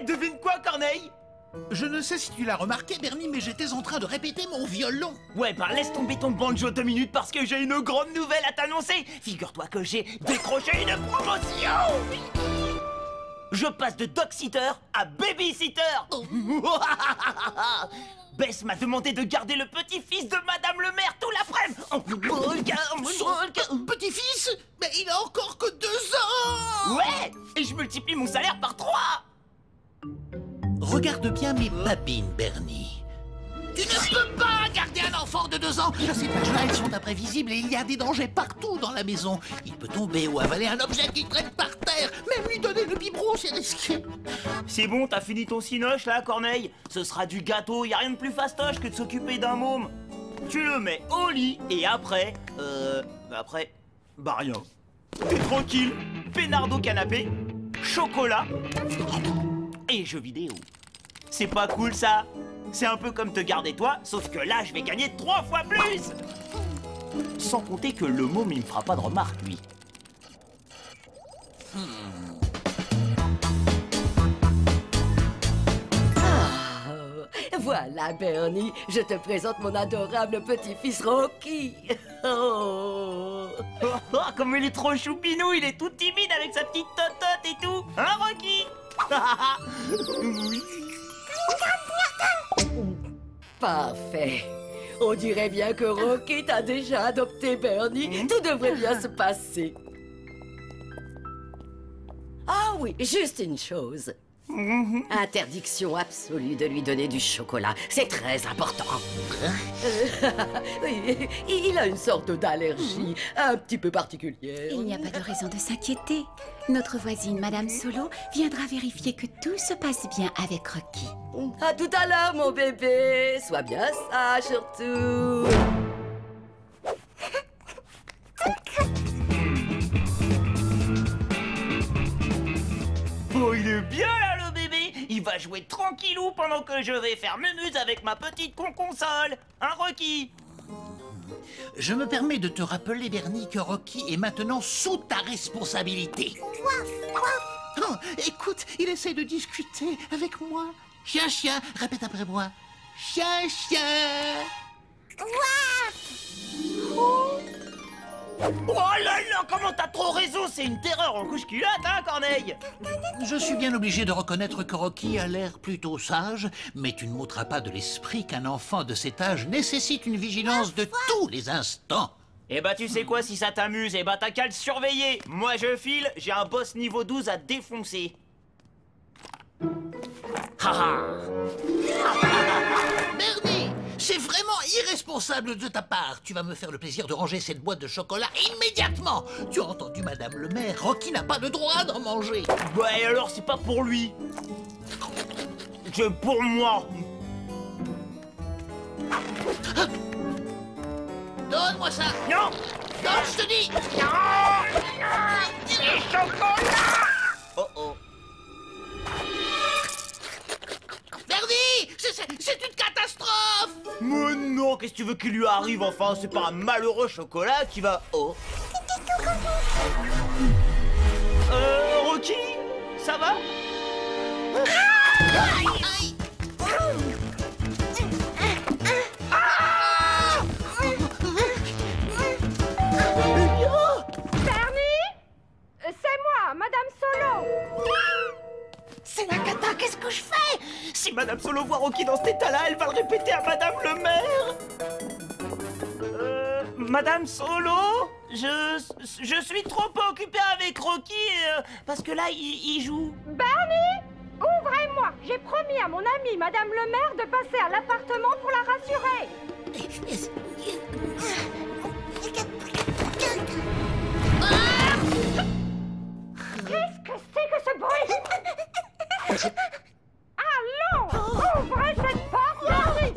devine quoi, Corneille? Je ne sais si tu l'as remarqué, Bernie, mais j'étais en train de répéter mon violon. Ouais, bah laisse tomber ton banjo 2 minutes parce que j'ai une grande nouvelle à t'annoncer. Figure-toi que j'ai décroché une promotion. Je passe de dog-sitter à baby-sitter. Bess m'a demandé de garder le petit-fils de Madame le maire tout l'après-midi. Petit-fils? Mais il a encore que 2 ans! Ouais, et je multiplie mon salaire par 3. Regarde bien mes babines, Bernie. Tu ne peux pas garder un enfant de 2 ans. À cet âge-là, elles sont imprévisibles et il y a des dangers partout dans la maison. Il peut tomber ou avaler un objet qui traîne par terre. Même lui donner le biberon, c'est risqué. C'est bon, t'as fini ton cinoche là, Corneille? Ce sera du gâteau, y a rien de plus fastoche que de s'occuper d'un môme. Tu le mets au lit et après... bah rien. T'es tranquille, peinard au canapé, chocolat et jeux vidéo. C'est pas cool ça? C'est un peu comme te garder toi, sauf que là je vais gagner 3 fois plus. Sans compter que le môme il me fera pas de remarques lui. Voilà, Bernie, je te présente mon adorable petit-fils Rocky. Oh. Comme il est trop choupinou, il est tout timide avec sa petite totote et tout. Hein, Rocky? Parfait. On dirait bien que Rocky t'a déjà adopté, Bernie. Tout devrait bien se passer. Ah oui, juste une chose. Interdiction absolue de lui donner du chocolat. C'est très important. Oui, il a une sorte d'allergie un petit peu particulière. Il n'y a pas de raison de s'inquiéter. Notre voisine, Madame Solo, viendra vérifier que tout se passe bien avec Rocky. À tout à l'heure, mon bébé. Sois bien sage, surtout. Oh, il est bien là, le bébé. Il va jouer tranquillou pendant que je vais faire mumuse avec ma petite console. Hein, Rocky? Je me permets de te rappeler, Bernie, que Rocky est maintenant sous ta responsabilité. Oh, écoute, il essaie de discuter avec moi. Chien, chien, répète après moi. Chien, chien. Oh là là, comment t'as trop raison? C'est une terreur en couche-culotte, hein, Corneille? Je suis bien obligé de reconnaître que Rocky a l'air plutôt sage, mais tu ne m'ôteras pas de l'esprit qu'un enfant de cet âge nécessite une vigilance de tous les instants. Eh bah, tu sais quoi, si ça t'amuse, eh bah, t'as qu'à le surveiller. Moi, je file, j'ai un boss niveau 12 à défoncer. Haha. Bernie, c'est vraiment irresponsable de ta part. Tu vas me faire le plaisir de ranger cette boîte de chocolat immédiatement. Tu as entendu Madame le maire, Rocky n'a pas le droit d'en manger. Ouais, alors c'est pas pour lui. C'est pour moi. Donne-moi ça. Non. Donne, je te dis. C'est chocolat. Oh oh. Bernie, c'est une catastrophe. Mais non, qu'est-ce que tu veux qu'il lui arrive enfin? C'est pas un malheureux chocolat qui va... Oh. Rocky? Ça va? Aïe. Bernie? C'est moi, Madame Solo. C'est la cata, qu'est-ce que je fais? Si Madame Solo voit Rocky dans cet état-là, elle va le répéter à Madame le maire. Madame Solo? Je suis trop occupé avec Rocky parce que là, il joue. Bernie? Ouvrez-moi. J'ai promis à mon amie, Madame le maire, de passer à l'appartement pour la rassurer. Qu'est-ce que c'est que ce bruit? Allons! Ouvrez cette porte, Bernie!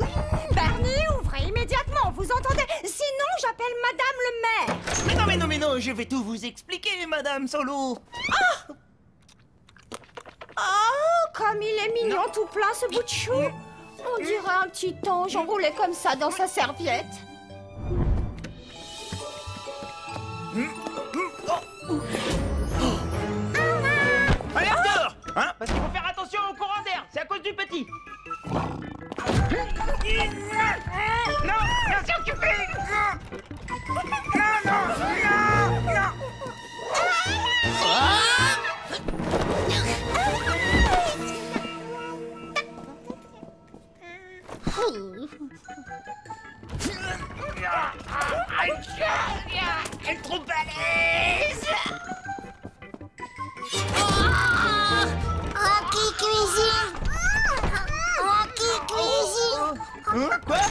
Bernie, ouvrez immédiatement, vous entendez? Sinon, j'appelle Madame le maire. Mais non, je vais tout vous expliquer, Madame Solo. Oh, comme il est mignon tout plein, ce bout de chou. On dirait un petit ange enroulé comme ça dans sa serviette. Allez, dehors, hein, parce qu'il faut faire attention. attention au courant d'air, c'est à cause du petit. Non, merci occupé. Non. Elle est trop balèze. Rocky cuisine. Rocky cuisine. Quoi?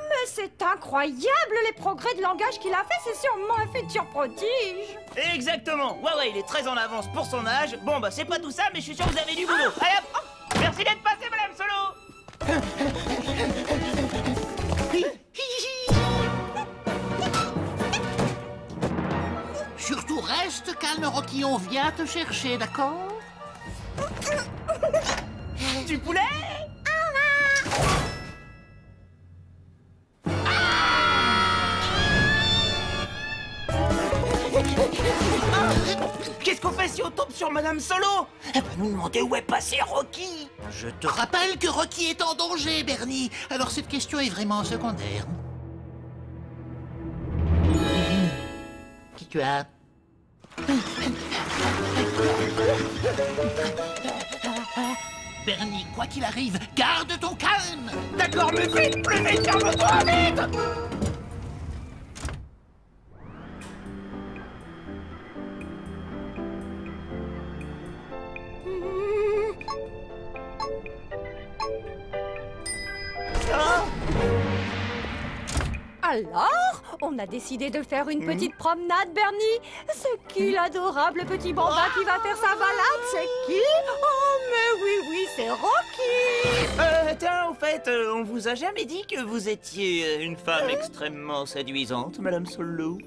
Mais c'est incroyable les progrès de langage qu'il a fait, c'est sûrement un futur prodige. Exactement. Ouais, il est très en avance pour son âge. Bon, bah c'est pas tout ça, mais je suis sûr que vous avez du boulot. Allez hop. Merci d'être passé, Madame Solo. Surtout reste calme, Rocky, on vient te chercher, d'accord? Du poulet? Qu'est-ce qu'on fait si on tombe sur Madame Solo? Elle va nous demander où est passé Rocky. Je te rappelle que Rocky est en danger, Bernie. Alors cette question est vraiment secondaire. Qui tu as? Bernie, quoi qu'il arrive, garde ton calme. D'accord, mais vite, plus vite, calme-toi, vite. Alors, on a décidé de faire une petite promenade, Bernie. C'est qui l'adorable petit bambin qui va faire sa balade? C'est qui? Oh, mais oui, c'est Rocky. Tiens, au fait, on vous a jamais dit que vous étiez une femme extrêmement séduisante, Madame Solo?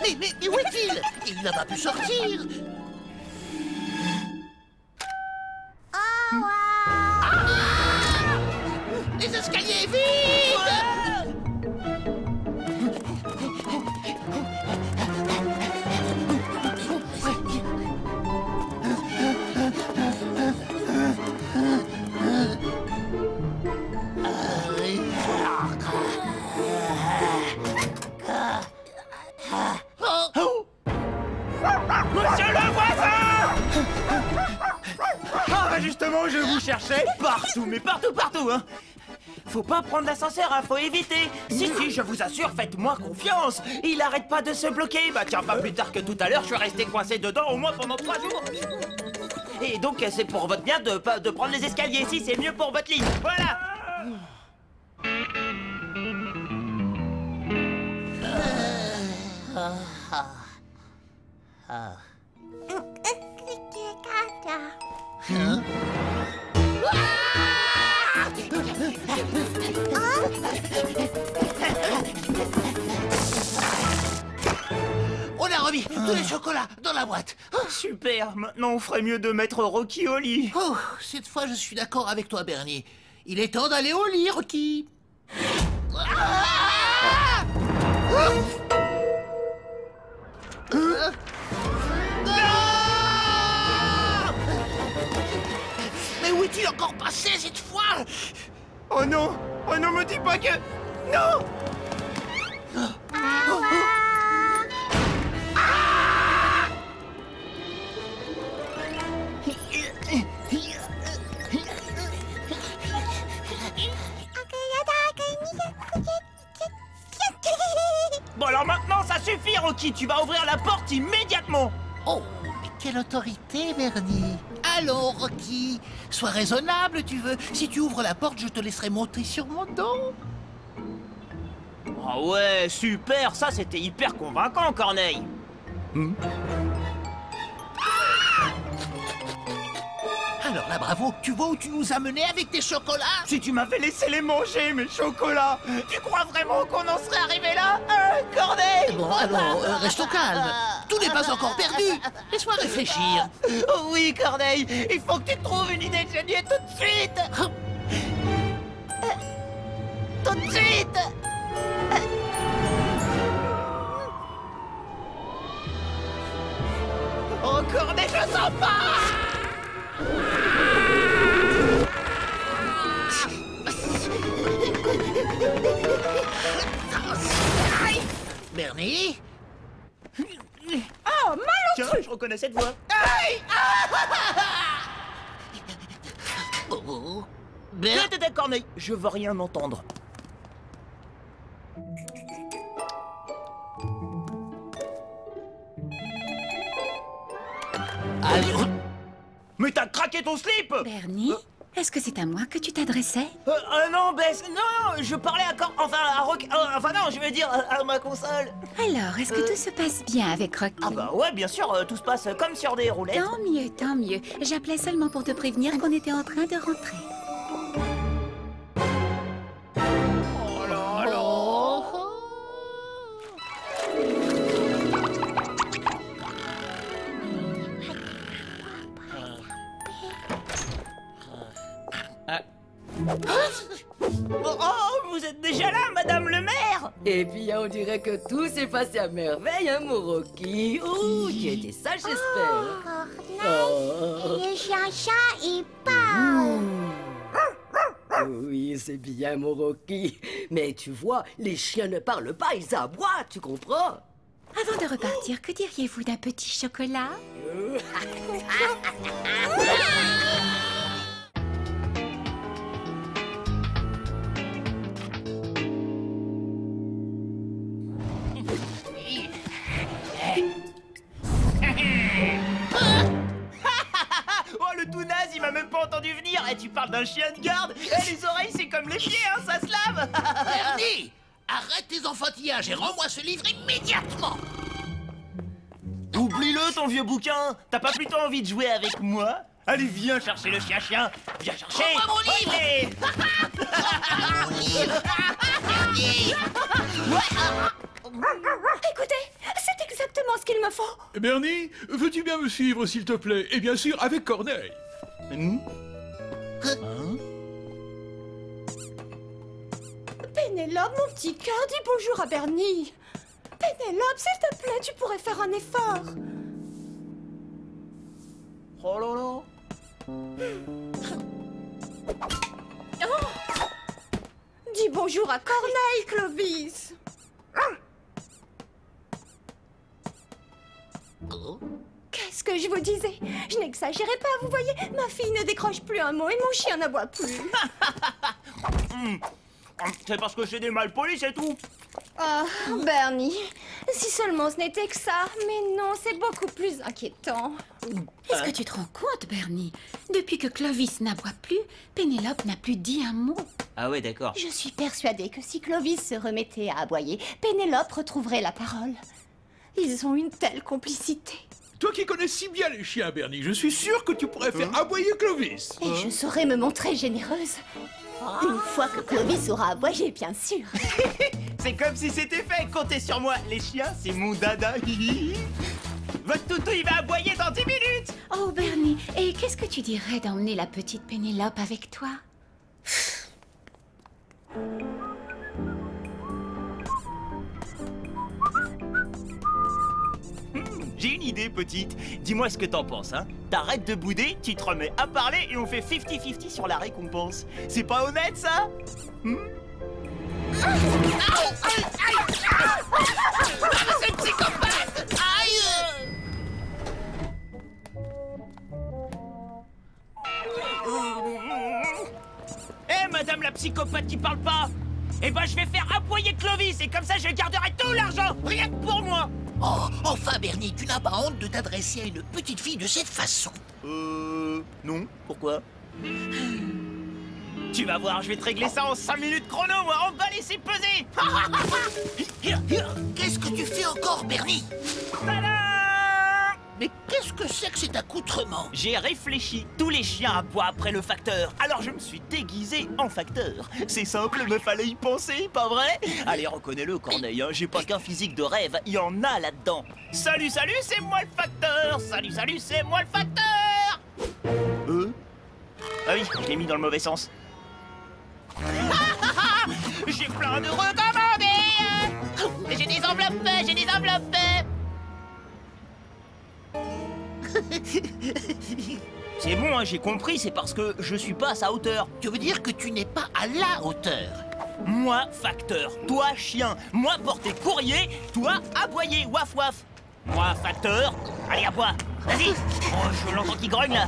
Mais où est-il? Il n'a pas pu sortir. Les escaliers vides. Monsieur le voisin! Ah, justement, je vous cherchais partout, mais partout, hein! Faut pas prendre l'ascenseur, hein, faut éviter! Si, je vous assure, faites-moi confiance! Il arrête pas de se bloquer! Bah tiens, pas plus tard que tout à l'heure, je suis resté coincé dedans au moins pendant 3 jours! Et donc, c'est pour votre bien de prendre les escaliers, si, c'est mieux pour votre ligne! Voilà! On a remis tous les chocolats dans la boîte. Super! Maintenant, on ferait mieux de mettre Rocky au lit! Oh, cette fois, je suis d'accord avec toi, Bernie. Il est temps d'aller au lit, Rocky. Mais où est-il encore passé cette fois? Oh non, me dis pas que... Non! Bon alors maintenant, ça suffit, Rocky. Tu vas ouvrir la porte immédiatement. Oh, mais quelle autorité, Bernie. Allons, Rocky, sois raisonnable, tu veux. Si tu ouvres la porte, je te laisserai monter sur mon dos. Ah ouais, super. Ça, c'était hyper convaincant, Corneille. Alors là, bravo, tu vois où tu nous as menés avec tes chocolats? Si tu m'avais laissé les manger, mes chocolats, tu crois vraiment qu'on en serait arrivé là, Corneille? Bon, allons, restons calmes. Tout n'est pas encore perdu. Laisse-moi réfléchir. Oh oui, Corneille, il faut que tu trouves une idée géniale tout de suite. tout de suite. Encore des je sens pas. Aïe. Bernie. Oh, mal au Tiens, je reconnais cette voix. Aïe. Oh. Tête, Corneille, je veux rien entendre. Allez. Mais t'as craqué ton slip! Bernie, est-ce que c'est à moi que tu t'adressais? Non, Bess, non, je parlais à enfin à Rock, enfin non, je veux dire à ma console. Alors, est-ce que tout se passe bien avec Rocky? Ah bah ouais, bien sûr, tout se passe comme sur des roulettes. Tant mieux, tant mieux. J'appelais seulement pour te prévenir qu'on était en train de rentrer. Oh là là. Oh, vous êtes déjà là, Madame le maire? Eh bien, on dirait que tout s'est passé à merveille, hein, mon Rocky. Oh, tu étais sage, j'espère. Le chien-chat, il parle. Oui, c'est bien, mon Rocky. Mais tu vois, les chiens ne parlent pas, ils aboient, tu comprends? Avant de repartir, que diriez-vous d'un petit chocolat? Oh, le tout naze, il m'a même pas entendu venir. Et tu parles d'un chien de garde? Eh, les oreilles, c'est comme les pieds, hein, ça se lave. Bernie, arrête tes enfantillages et rends-moi ce livre immédiatement. Oublie-le, ton vieux bouquin. T'as pas plutôt envie de jouer avec moi? Allez, viens chercher le chien-chien. Viens chercher. Rends-moi mon livre. Allez. Mon livre. Bernie. Écoutez, c'est exactement ce qu'il me faut. Bernie, veux-tu bien me suivre, s'il te plaît? Et bien sûr, avec Corneille. Pénélope, mon petit cœur, dis bonjour à Bernie. Pénélope, s'il te plaît, tu pourrais faire un effort. Oh là là. Dis bonjour à Corneille, Clovis. Qu'est-ce que je vous disais? Je n'exagérais pas, vous voyez. Ma fille ne décroche plus un mot et mon chien n'aboie plus. C'est parce que c'est des malpolis, c'est tout. Ah, Bernie, si seulement ce n'était que ça. Mais non, c'est beaucoup plus inquiétant. Est-ce que tu te rends compte, Bernie? Depuis que Clovis n'aboie plus, Pénélope n'a plus dit un mot. Ah ouais, d'accord. Je suis persuadée que si Clovis se remettait à aboyer, Pénélope retrouverait la parole. Ils ont une telle complicité. Toi qui connais si bien les chiens, Bernie, je suis sûr que tu pourrais faire aboyer Clovis. Et je saurais me montrer généreuse. Une fois que Clovis aura aboyé, bien sûr. C'est comme si c'était fait. Comptez sur moi. Les chiens, c'est mon dada. Votre toutou, il va aboyer dans 10 minutes. Oh, Bernie, et qu'est-ce que tu dirais d'emmener la petite Pénélope avec toi? J'ai une idée, petite. Dis-moi ce que t'en penses, hein. T'arrêtes de bouder, tu te remets à parler et on fait 50-50 sur la récompense. C'est pas honnête, ça? C'est psychopathe. Aïe. Eh, madame la psychopathe qui parle pas! Eh ben, je vais faire aboyer Clovis et comme ça, je garderai tout l'argent, rien que pour moi! Oh, enfin, Bernie, tu n'as pas honte de t'adresser à une petite fille de cette façon? Non, pourquoi? Tu vas voir, je vais te régler ça en 5 minutes chrono, moi, on va laisser peser! Qu'est-ce que tu fais encore, Bernie? Tada! Mais qu'est-ce que c'est que cet accoutrement? J'ai réfléchi, tous les chiens aboient après le facteur, alors je me suis déguisé en facteur. C'est simple, me fallait y penser, pas vrai? Allez, reconnais-le, Corneille, hein, j'ai pas qu'un physique de rêve, il y en a là-dedans. Salut, salut, c'est moi le facteur! Salut, salut, c'est moi le facteur! Ah oui, je l'ai mis dans le mauvais sens. J'ai plein de recommandés. J'ai des enveloppes, j'ai des enveloppes. C'est bon, hein, j'ai compris, c'est parce que je suis pas à sa hauteur. Tu veux dire que tu n'es pas à la hauteur? Moi, facteur, toi, chien. Moi, porter courrier, toi, aboyer, waf waf. Moi, facteur, allez, aboie. Vas-y. Oh, je l'entends qui grogne, là.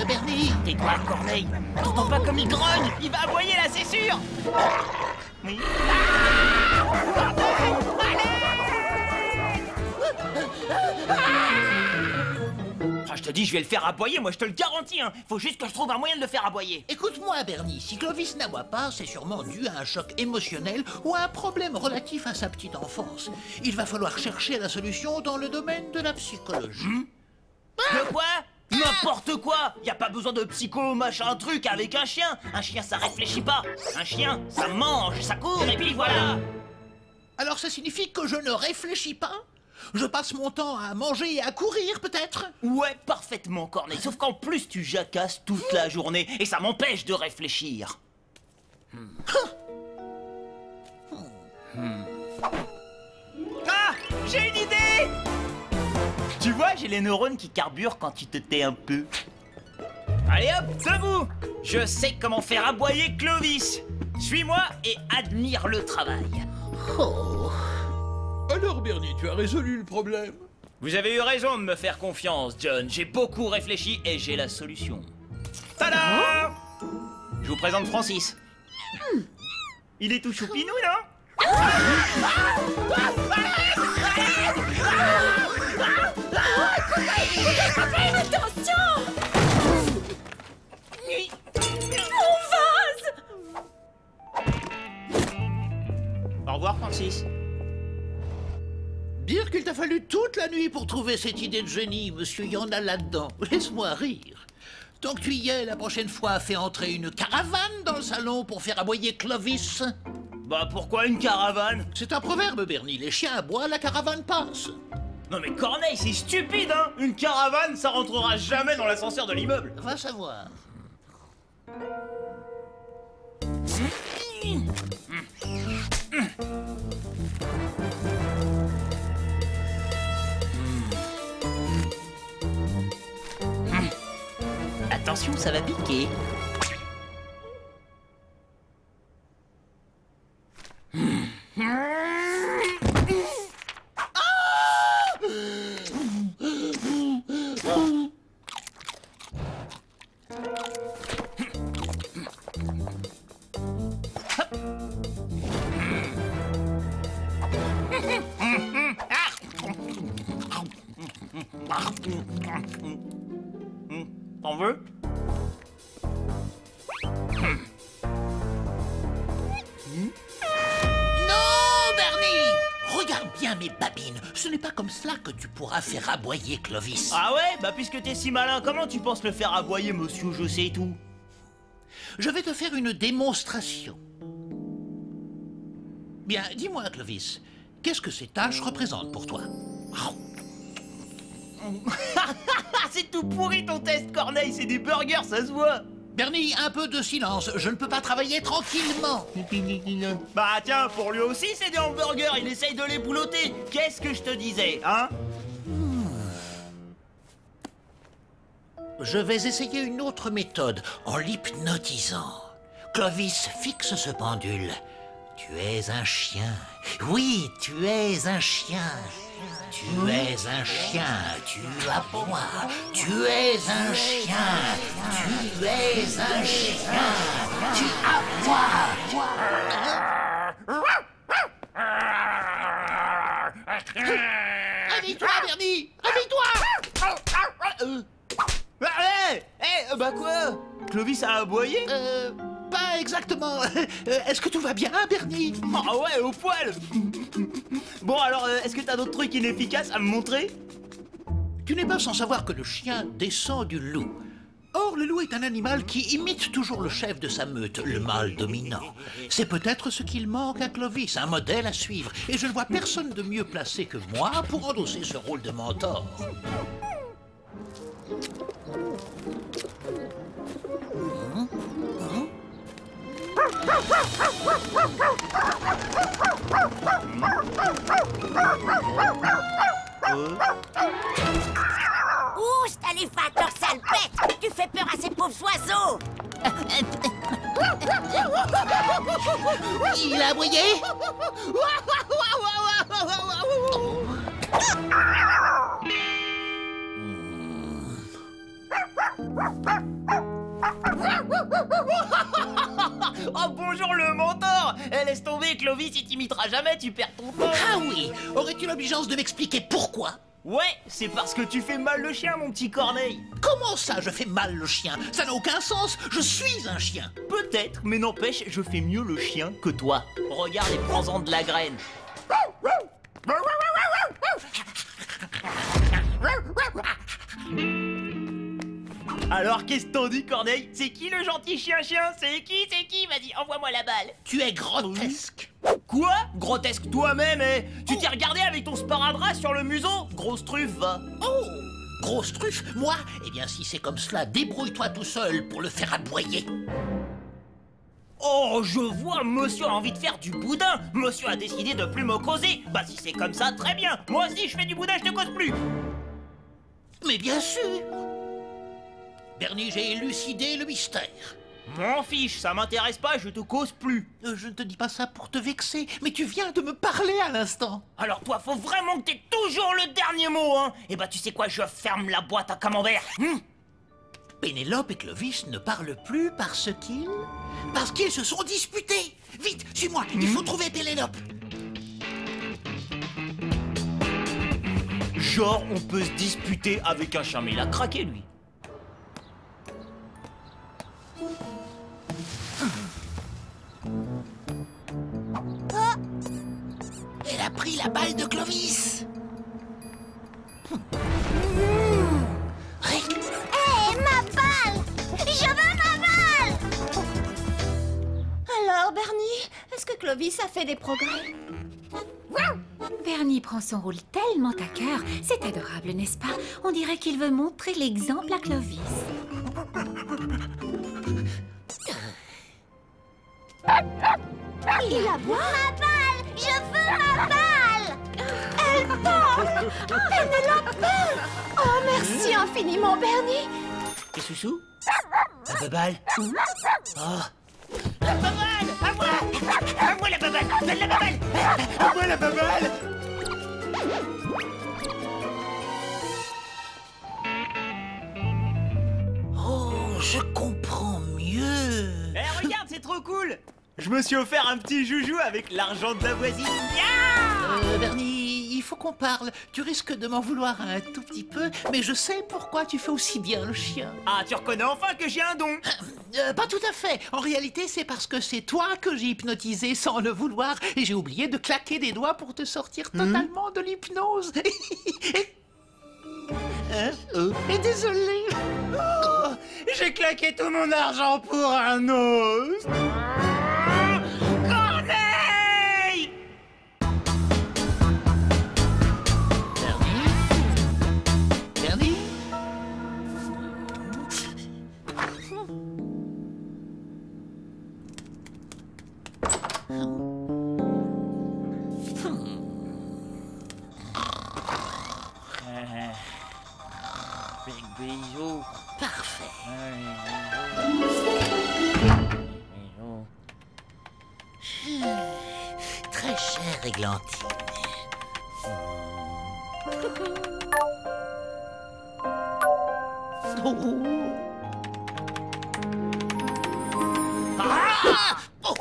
Bernie. Tais-toi, Corneille. T'entends pas comme il grogne. Il va aboyer, là, c'est sûr. Oui. Ah, je te dis, je vais le faire aboyer, moi, je te le garantis, hein. Faut juste que je trouve un moyen de le faire aboyer. Écoute-moi, Bernie, si Clovis n'aboie pas, c'est sûrement dû à un choc émotionnel ou à un problème relatif à sa petite enfance. Il va falloir chercher la solution dans le domaine de la psychologie. De quoi? N'importe quoi! Y a pas besoin de psycho, machin, truc avec un chien. Un chien, ça réfléchit pas. Un chien, ça mange, ça court, et puis voilà. Alors ça signifie que je ne réfléchis pas? Je passe mon temps à manger et à courir, peut-être? Ouais, parfaitement, Corneille. Sauf qu'en plus, tu jacasses toute la journée, et ça m'empêche de réfléchir. Ah! J'ai une idée! Tu vois, j'ai les neurones qui carburent quand tu te tais un peu. Allez hop, debout! Je sais comment faire aboyer Clovis. Suis-moi et admire le travail. Oh. Alors, Bernie, tu as résolu le problème? Vous avez eu raison de me faire confiance, John. J'ai beaucoup réfléchi et j'ai la solution. Tada! Je vous présente Francis. Il est tout choupinou, non? Attention! Mon vase! Au revoir, Francis. Dire qu'il t'a fallu toute la nuit pour trouver cette idée de génie, monsieur, y en a là-dedans. Laisse-moi rire. Tant que tu y es, la prochaine fois, fais entrer une caravane dans le salon pour faire aboyer Clovis. Bah pourquoi une caravane? C'est un proverbe, Bernie. Les chiens aboient, la caravane passe. Non mais Corneille, c'est stupide, hein! Une caravane, ça rentrera jamais dans l'ascenseur de l'immeuble. Va savoir. Attention, ça va piquer. T'en veux? Regarde bien mes babines, ce n'est pas comme cela que tu pourras faire aboyer Clovis. Ah ouais? Bah puisque t'es si malin, comment tu penses le faire aboyer, monsieur je sais tout? Je vais te faire une démonstration. Bien, dis-moi Clovis, qu'est-ce que ces tâches représentent pour toi? C'est tout pourri ton test, Corneille, c'est des burgers, ça se voit. Bernie, un peu de silence, je ne peux pas travailler tranquillement. Bah tiens, pour lui aussi c'est des hamburgers, il essaye de les boulotter. Qu'est-ce que je te disais, hein? Je vais essayer une autre méthode, en l'hypnotisant. Clovis, fixe ce pendule. Tu es un chien. Oui, tu es un chien. Tu es un chien, tu aboies. Tu es un chien. Tu es un chien. Tu aboies. Réveille-toi, Bernie. Réveille-toi. Bah quoi? Clovis a aboyé? Pas exactement. Est-ce que tout va bien, Bernie? Ah ouais, au poil. Bon alors, est-ce que t'as d'autres trucs inefficaces à me montrer? Tu n'es pas sans savoir que le chien descend du loup. Or, le loup est un animal qui imite toujours le chef de sa meute, le mâle dominant. C'est peut-être ce qu'il manque à Clovis, un modèle à suivre. Et je ne vois personne de mieux placé que moi pour endosser ce rôle de mentor. Ouh, Stalifator, sale bête! Tu fais peur à ces pauvres oiseaux! Il a aboyé. Oh bonjour le mentor. Laisse tomber Clovis, il t'imitera jamais, tu perds ton temps. Ah oui, aurais-tu l'obligeance de m'expliquer pourquoi? Ouais, c'est parce que tu fais mal le chien, mon petit Corneille. Comment ça, je fais mal le chien? Ça n'a aucun sens, je suis un chien. Peut-être, mais n'empêche, je fais mieux le chien que toi. Regarde et prends-en de la graine. Alors, qu'est-ce que t'en dis, Corneille? C'est qui le gentil chien-chien? C'est qui? Vas-y, envoie-moi la balle. Tu es grotesque. Quoi? Grotesque toi-même, eh? Tu t'es regardé avec ton sparadrap sur le museau? Grosse truffe, va. Oh, grosse truffe, moi? Eh bien, si c'est comme cela, débrouille-toi tout seul pour le faire aboyer. Oh, je vois, monsieur a envie de faire du boudin. Monsieur a décidé de plus me causer. Bah, si c'est comme ça, très bien. Moi aussi, je fais du boudin, je te cause plus. Mais bien sûr. Bernie, j'ai élucidé le mystère. M'en fiche, ça m'intéresse pas, je te cause plus. Je ne te dis pas ça pour te vexer, mais tu viens de me parler à l'instant. Alors toi, faut vraiment que t'aies toujours le dernier mot, hein. Et bah tu sais quoi, je ferme la boîte à camembert. Pénélope et Clovis ne parlent plus parce qu'ils se sont disputés. Vite, suis-moi, il faut trouver Pénélope. Genre, on peut se disputer avec un chien, mais il a craqué, lui. Elle a pris la balle de Clovis. Hé, ma balle! Je veux ma balle! Alors, Bernie, est-ce que Clovis a fait des progrès? Bernie prend son rôle tellement à cœur. C'est adorable, n'est-ce pas? On dirait qu'il veut montrer l'exemple à Clovis. Il aboie. Ma balle! Je veux ma balle! Elle parle! Pénélope! Oh, merci infiniment, Bernie! Et Soussou? La baballe? Oh. La baballe! À moi! À moi la baballe! Donne la baballe! À moi la baballe! Oh, je comprends mieux. Eh, regarde, c'est trop cool! Je me suis offert un petit joujou avec l'argent de la voisine. Bernie, il faut qu'on parle. Tu risques de m'en vouloir un tout petit peu, mais je sais pourquoi tu fais aussi bien le chien. Ah, tu reconnais enfin que j'ai un don. Pas tout à fait. En réalité, c'est parce que c'est toi que j'ai hypnotisé sans le vouloir et j'ai oublié de claquer des doigts pour te sortir totalement de l'hypnose. Et désolé. Oh, j'ai claqué tout mon argent pour un os. Corneille! Bernie? Big bisous. Parfait. Très chère Églantine. Ah! Oh!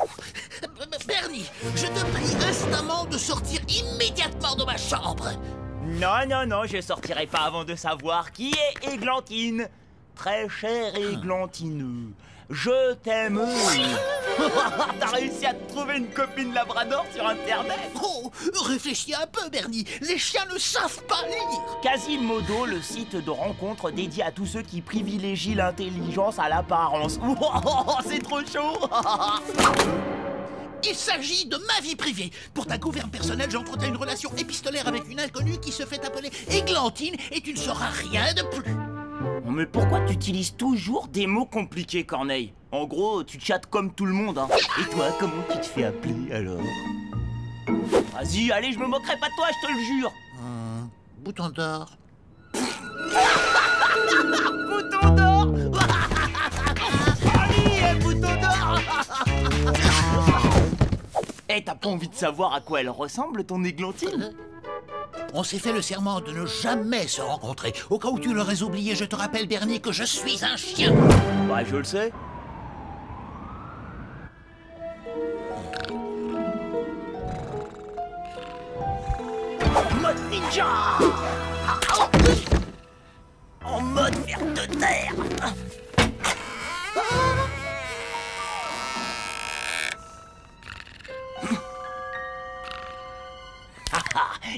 Bernie, je te prie instamment de sortir immédiatement de ma chambre. Non, non, non, je sortirai pas avant de savoir qui est Églantine. Très chère Églantine, je t'aime. T'as réussi à te trouver une copine labrador sur Internet? Oh, réfléchis un peu, Bernie. Les chiens ne savent pas lire. Quasimodo, le site de rencontre dédié à tous ceux qui privilégient l'intelligence à l'apparence. C'est trop chaud. Il s'agit de ma vie privée. Pour ta gouverne personnelle, j'entretiens une relation épistolaire avec une inconnue qui se fait appeler Églantine et tu ne sauras rien de plus. Mais pourquoi tu utilises toujours des mots compliqués, Corneille? En gros, tu chattes comme tout le monde, hein. Et toi, comment tu te fais appeler, alors? Vas-y, allez, je me moquerai pas de toi, je te le jure. Bouton d'or. Bouton d'or. Allez, bouton d'or. Eh, t'as pas envie de savoir à quoi elle ressemble, ton églantine? On s'est fait le serment de ne jamais se rencontrer. Au cas où tu l'aurais oublié, je te rappelle, Bernie, que je suis un chien. Bah, je le sais. Mode ninja. En mode ver de terre.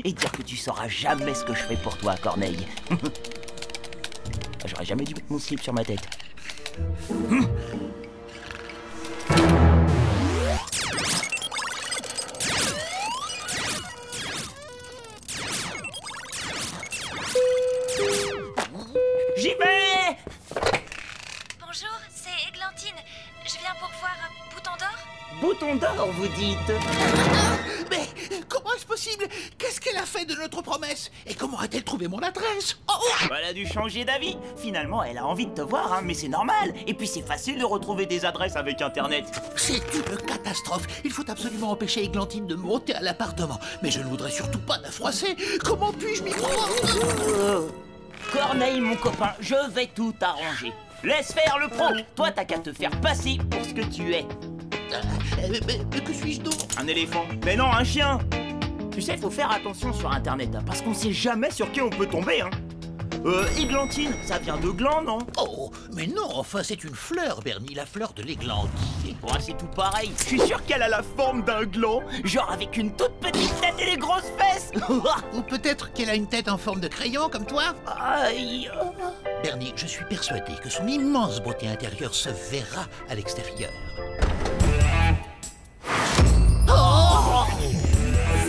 Et dire que tu sauras jamais ce que je fais pour toi, Corneille. J'aurais jamais dû mettre mon slip sur ma tête. J'y vais! Bonjour, c'est Églantine. Je viens pour voir Bouton d'or. Bouton d'or, vous dites? Mais comment est-ce possible? Qu'est-ce qu'elle a fait de notre promesse? Et comment a-t-elle trouvé mon adresse? Elle a dû changer d'avis. Finalement, elle a envie de te voir, hein, mais c'est normal. Et puis c'est facile de retrouver des adresses avec Internet. C'est une catastrophe. Il faut absolument empêcher Églantine de monter à l'appartement. Mais je ne voudrais surtout pas la froisser. Comment puis-je m'y croire? Corneille, mon copain, je vais tout arranger. Laisse faire le pro. Toi, t'as qu'à te faire passer pour ce que tu es. Mais que suis-je donc? Un éléphant. Mais non, un chien. Tu sais, faut faire attention sur Internet, hein, parce qu'on sait jamais sur qui on peut tomber, hein. Églantine, ça vient de gland, non? Oh, mais non, enfin, c'est une fleur, Bernie, la fleur de l'églantine. Oh, c'est tout pareil. Je suis sûr qu'elle a la forme d'un gland, genre avec une toute petite tête et des grosses fesses. Ou peut-être qu'elle a une tête en forme de crayon, comme toi? Aïe. Bernie, je suis persuadé que son immense beauté intérieure se verra à l'extérieur.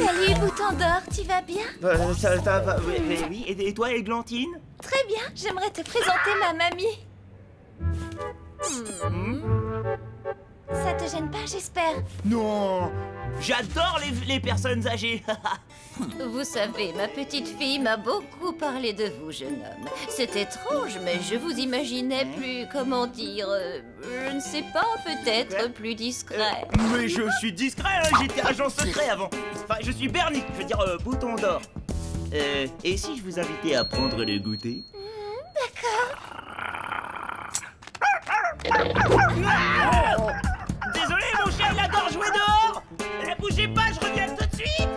Salut, Bouton d'or, tu vas bien? Ça va, oui. Et toi, Églantine? Très bien, j'aimerais te présenter ma mamie. Ça te gêne pas, j'espère? Non. J'adore les personnes âgées. Vous savez, ma petite fille m'a beaucoup parlé de vous, jeune homme. C'est étrange, mais je vous imaginais plus, comment dire, je ne sais pas, peut-être plus discret. Mais je suis discret, hein, j'étais agent secret avant. Enfin, je suis Bernie, je veux dire Bouton d'or. Et si je vous invitais à prendre le goûter? D'accord. Désolé, mon chien, il adore jouer dehors. Bougez pas, je reviens tout de suite.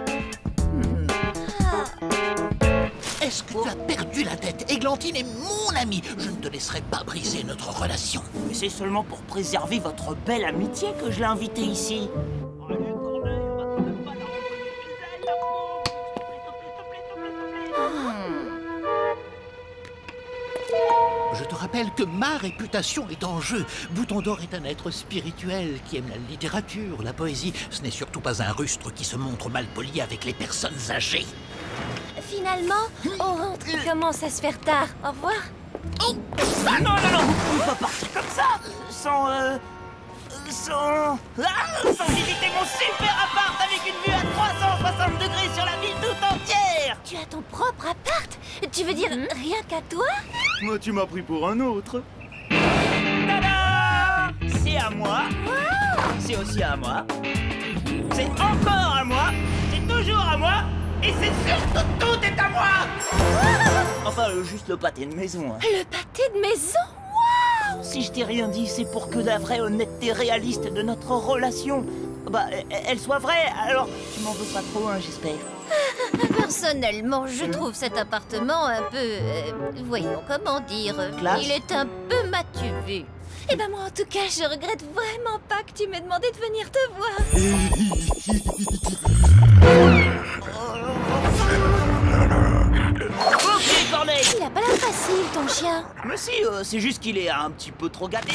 Est-ce que tu as perdu la tête? Églantine est mon amie. Je ne te laisserai pas briser notre relation. Mais c'est seulement pour préserver votre belle amitié que je l'ai invité ici. Je te rappelle que ma réputation est en jeu. Bouton d'or est un être spirituel qui aime la littérature, la poésie. Ce n'est surtout pas un rustre qui se montre malpoli avec les personnes âgées. Finalement, on rentre, il commence à se faire tard. Au revoir. Oh ah non, vous pouvez pas partir comme ça sans visiter mon super appart avec une vue à 360 degrés sur la ville tout entière. Tu as ton propre appart? Tu veux dire rien qu'à toi? Moi, tu m'as pris pour un autre. Tada! C'est à moi. C'est aussi à moi. C'est encore à moi. C'est toujours à moi. Et c'est surtout tout est à moi. Enfin, juste le pâté de maison. Hein. Le pâté de maison? Si je t'ai rien dit, c'est pour que la vraie honnêteté réaliste de notre relation, elle soit vraie. Alors, tu m'en veux pas trop, hein, j'espère. Personnellement, je trouve cet appartement un peu... voyons, comment dire... Classe. Il est un peu matu vu. Eh ben moi, en tout cas, je regrette vraiment pas que tu m'aies demandé de venir te voir. Ok, Corneille. Il a pas l'air facile, ton chien. Mais si, c'est juste qu'il est un petit peu trop gâté.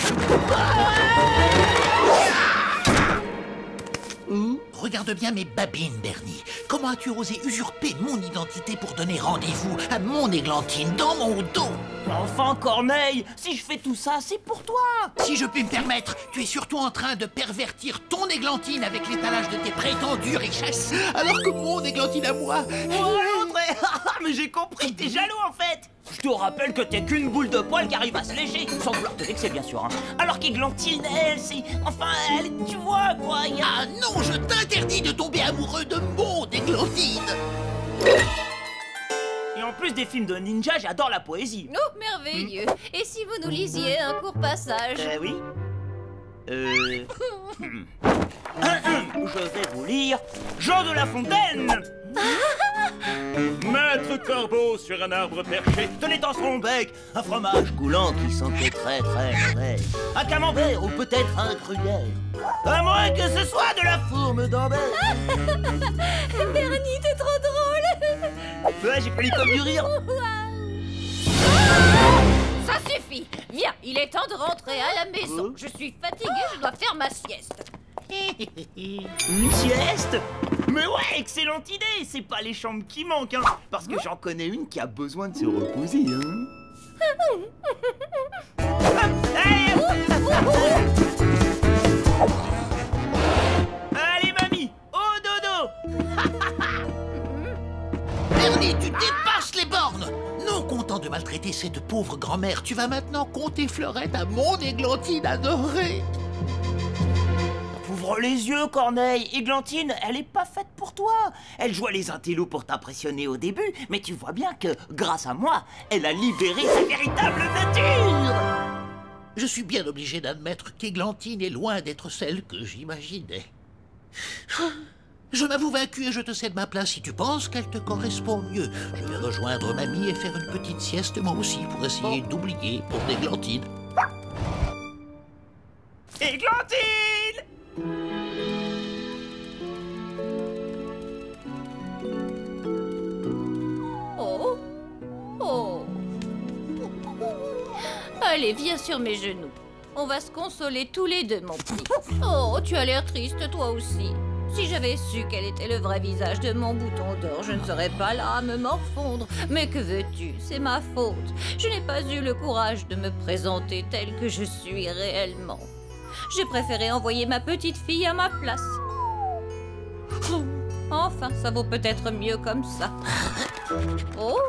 Regarde bien mes babines, Bernie. Comment as-tu osé usurper mon identité pour donner rendez-vous à mon Églantine dans mon dos? Enfin, Corneille, si je fais tout ça, c'est pour toi. Si je puis me permettre, tu es surtout en train de pervertir ton Églantine avec l'étalage de tes prétendues richesses, alors que mon Églantine à moi... Mais j'ai compris, t'es jaloux en fait. Je te rappelle que t'es qu'une boule de poil qui arrive à se lécher, sans vouloir te vexer bien sûr, hein. Alors qu'Églantine, elle, c'est... Enfin, elle, tu vois quoi, Ah non, je t'interdis de tomber amoureux de mon Églantine. Et en plus des films de ninja, j'adore la poésie. Oh, merveilleux. Et si vous nous lisiez un court passage? Oui. Je vais vous lire Jean de La Fontaine. Maître corbeau sur un arbre perché tenait dans son bec un fromage coulant qui sentait très très mauvais. Un camembert ou peut-être un gruyère, à moins que ce soit de la fourme d'Ambert. Bernie, t'es trop drôle. Ouais, j'ai failli comme du rire. Ça suffit. Viens, il est temps de rentrer à la maison. Je suis fatiguée, je dois faire ma sieste. Une sieste? Mais ouais, excellente idée. C'est pas les chambres qui manquent, hein, parce que j'en connais une qui a besoin de se reposer, hein. Allez, mamie, au dodo. Bernie, tu dépasses les bornes. Non content de maltraiter cette pauvre grand-mère, tu vas maintenant compter fleurette à mon Églantine adorée. Ouvre les yeux, Corneille. Églantine, elle est pas faite pour toi. Elle jouait les intellos pour t'impressionner au début, mais tu vois bien que, grâce à moi, elle a libéré sa véritable nature. Je suis bien obligé d'admettre qu'Églantine est loin d'être celle que j'imaginais. Je m'avoue vaincu et je te cède ma place si tu penses qu'elle te correspond mieux. Je vais rejoindre mamie et faire une petite sieste moi aussi pour essayer d'oublier pour Églantine. Églantine! Oh. Oh. Allez, viens sur mes genoux. On va se consoler tous les deux, mon petit. Oh, tu as l'air triste, toi aussi. Si j'avais su quel était le vrai visage de mon bouton d'or, je ne serais pas là à me morfondre. Mais que veux-tu? C'est ma faute. Je n'ai pas eu le courage de me présenter telle que je suis réellement. J'ai préféré envoyer ma petite fille à ma place. Enfin, ça vaut peut-être mieux comme ça. Oh!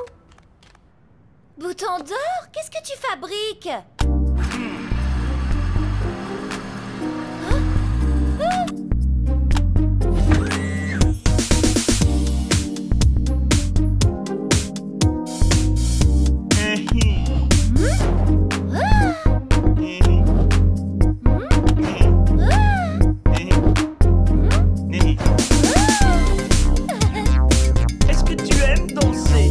Bouton d'or, qu'est-ce que tu fabriques? Est-ce que tu aimes danser?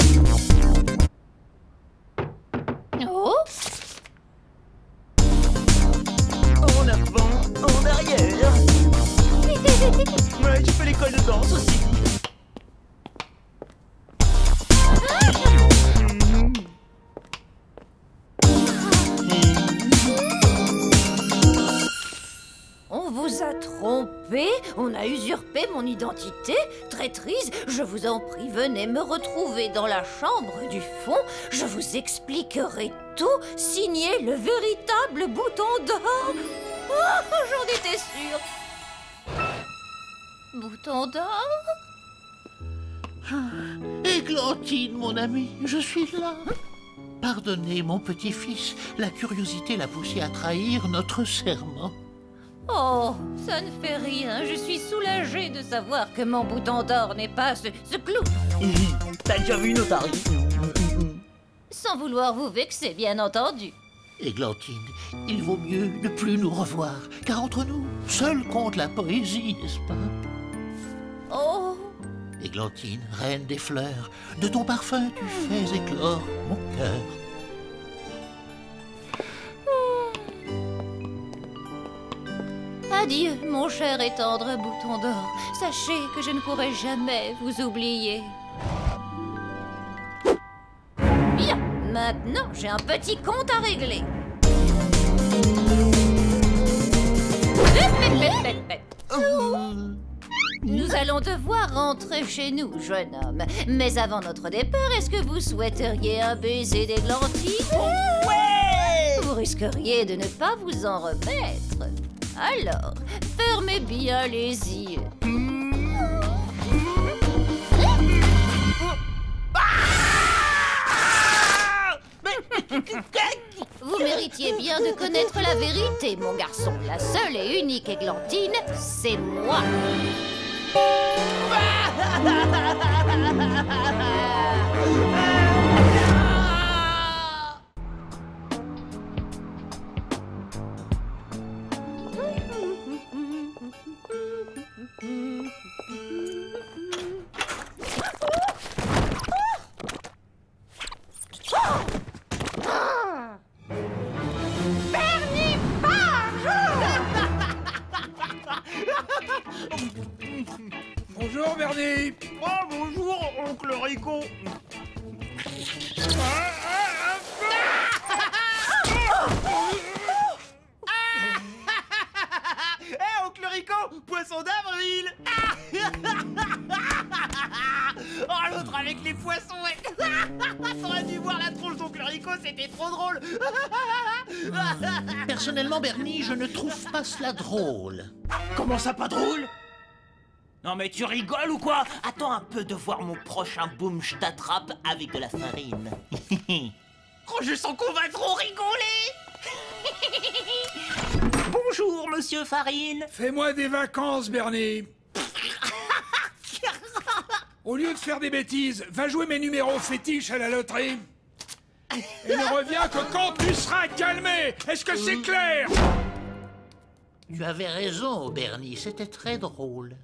Oh! En avant, en arrière. Ouais, tu fais l'école de danse aussi. On vous a trompé, on a usurpé mon identité. Traîtrise, je vous en prie, venez me retrouver dans la chambre du fond. Je vous expliquerai tout. Signez le véritable bouton d'or. Oh, j'en étais sûre. Bouton d'or? Églantine, mon ami, je suis là. Pardonnez, mon petit-fils, la curiosité l'a poussé à trahir notre serment. Oh, ça ne fait rien. Je suis soulagée de savoir que mon bouton d'or n'est pas ce clou. T'as déjà vu nos tarifs? Sans vouloir vous vexer, bien entendu. Églantine, il vaut mieux ne plus nous revoir, car entre nous, seul compte la poésie, n'est-ce pas? Oh, Églantine, reine des fleurs, de ton parfum tu fais éclore mon cœur. adieu, mon cher et tendre bouton d'or. Sachez que je ne pourrai jamais vous oublier. Bien, maintenant j'ai un petit compte à régler. Nous allons devoir rentrer chez nous, jeune homme. Mais avant notre départ, est-ce que vous souhaiteriez un baiser d'églantine? Ouais! Vous risqueriez de ne pas vous en remettre. Alors, fermez bien les yeux. Vous méritiez bien de connaître la vérité, mon garçon. La seule et unique églantine, c'est moi. Bonjour, Bernie. Oh, bonjour, oncle Rico. Hé, oncle Rico, poisson d'avril. Oh, l'autre avec les poissons, ouais. T'aurais dû voir la tronche d'oncle Rico, c'était trop drôle. Personnellement, Bernie, je ne trouve pas cela drôle. Comment ça, pas drôle? Non mais tu rigoles ou quoi? Attends un peu de voir mon prochain boom, je t'attrape avec de la farine. Oh, je sens qu'on va trop rigoler. Bonjour, monsieur Farine. Fais-moi des vacances, Bernie. Au lieu de faire des bêtises, va jouer mes numéros fétiches à la loterie. Et ne reviens que quand tu seras calmé. Est-ce que c'est clair? Tu avais raison, Bernie, c'était très drôle.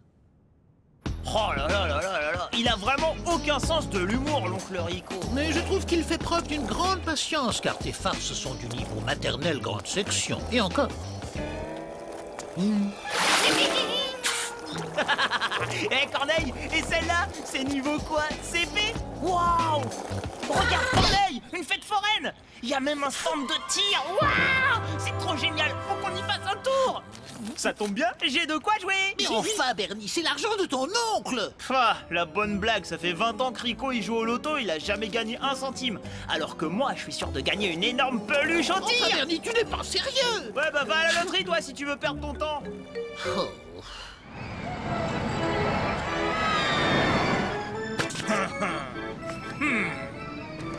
Oh là là là là là là, il a vraiment aucun sens de l'humour, l'oncle Rico. Mais je trouve qu'il fait preuve d'une grande patience, car tes farces sont du niveau maternelle grande section. Et encore. Eh Corneille, et celle-là, c'est niveau quoi? CP? Waouh! Regarde Corneille, une fête foraine! Il y a même un stand de tir! Waouh! C'est trop génial, faut qu'on y fasse un tour! Ça tombe bien, j'ai de quoi jouer! Mais enfin, Bernie, c'est l'argent de ton oncle! Ah, la bonne blague, ça fait 20 ans que Rico il joue au loto, il a jamais gagné un centime. Alors que moi, je suis sûr de gagner une énorme peluche au tir! Enfin, Bernie, tu n'es pas sérieux! Ouais, bah va à la loterie, toi, si tu veux perdre ton temps! Oh.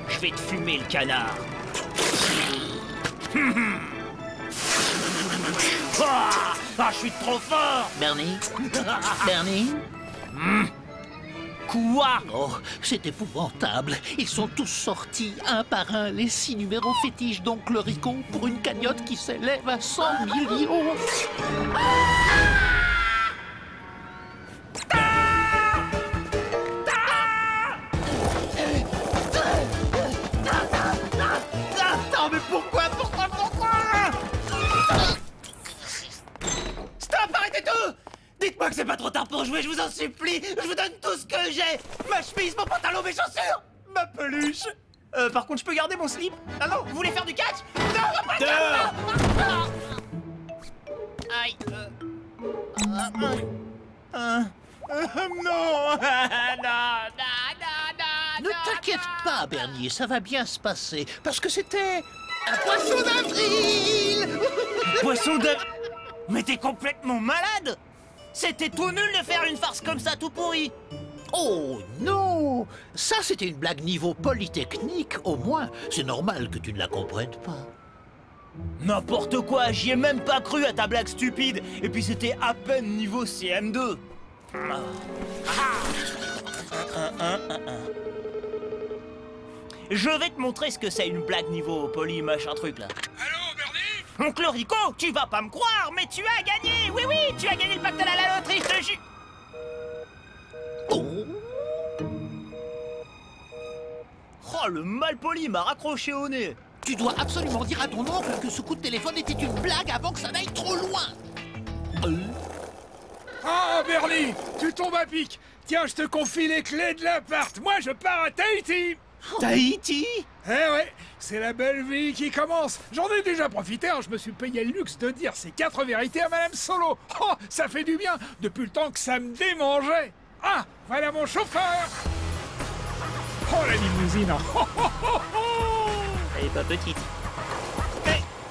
Je vais te fumer le canard. Ah, je suis trop fort. Bernie? Bernie? Quoi? Oh, c'est épouvantable. Ils sont tous sortis, un par un, les 6 numéros fétiches d'oncle Rico pour une cagnotte qui s'élève à 100 millions. Attends, mais pourquoi? Stop, arrêtez tout! Dites-moi que c'est pas trop tard pour jouer, je vous en supplie! Je vous donne tout ce que j'ai! Ma chemise, mon pantalon, mes chaussures! Ma peluche! Par contre, je peux garder mon slip? Ah non, vous voulez faire du catch? Non, pas dehors! Aïe, non! Ne t'inquiète pas, Bernie, ça va bien se passer, parce que c'était un poisson d'avril. Poisson d'avril? Mais t'es complètement malade! C'était tout nul de faire une farce comme ça, tout pourri! Oh non! Ça, c'était une blague niveau Polytechnique, au moins. C'est normal que tu ne la comprennes pas. N'importe quoi, j'y ai même pas cru à ta blague stupide! Et puis c'était à peine niveau CM2! Je vais te montrer ce que c'est une blague niveau poly machin truc là. Allô, Bernie? Oncle Rico, tu vas pas me croire, mais tu as gagné! Oui, oui, tu as gagné le pactole à la loterie, je te jure! Oh, le malpoli m'a raccroché au nez! Tu dois absolument dire à ton oncle que ce coup de téléphone était une blague avant que ça n'aille trop loin. Ah, Bernie, tu tombes à pic. Tiens, je te confie les clés de l'appart. Moi, je pars à Tahiti. Tahiti? Eh ouais, c'est la belle vie qui commence. J'en ai déjà profité, hein. Je me suis payé le luxe de dire ces 4 vérités à Madame Solo. Oh, ça fait du bien, depuis le temps que ça me démangeait. Ah, voilà mon chauffeur. Oh, la limousine. Oh, oh, oh, oh. Elle est pas petite.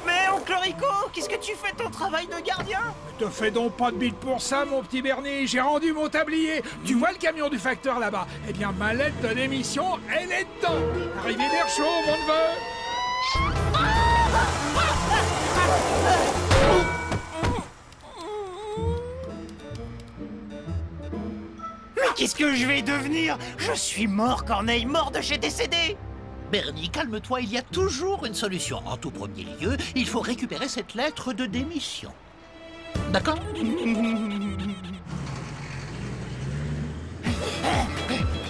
Mais oncle Rico, qu'est-ce que tu fais ton travail de gardien? Te fais donc pas de bite pour ça, mon petit Bernie. J'ai rendu mon tablier. Tu vois le camion du facteur là-bas? Eh bien, ma lettre de démission, elle est dedans. Arrivé d'air chaud, mon neveu. Mais qu'est-ce que je vais devenir? Je suis mort, Corneille, mort de chez décédé. Bernie, calme-toi, il y a toujours une solution. En tout premier lieu, il faut récupérer cette lettre de démission. D'accord?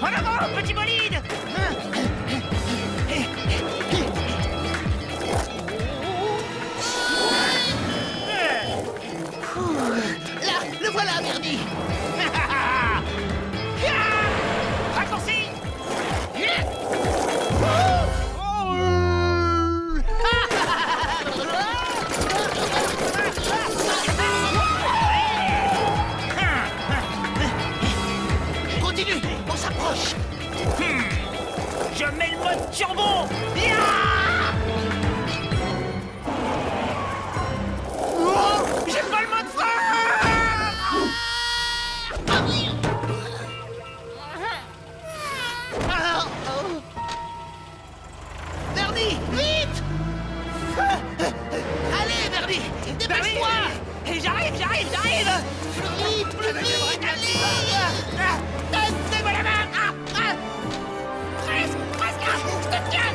En avant, petit bolide! Là, le voilà, Bernie. Raccourci! Continue, on s'approche. Je mets le mode turbo! Oh, j'ai pas le mode frein! Bernie, vite! Allez, Bernie, dépêche-toi! J'arrive! Plus vite, allez! Donne-moi la main! Presque! Je te tiens!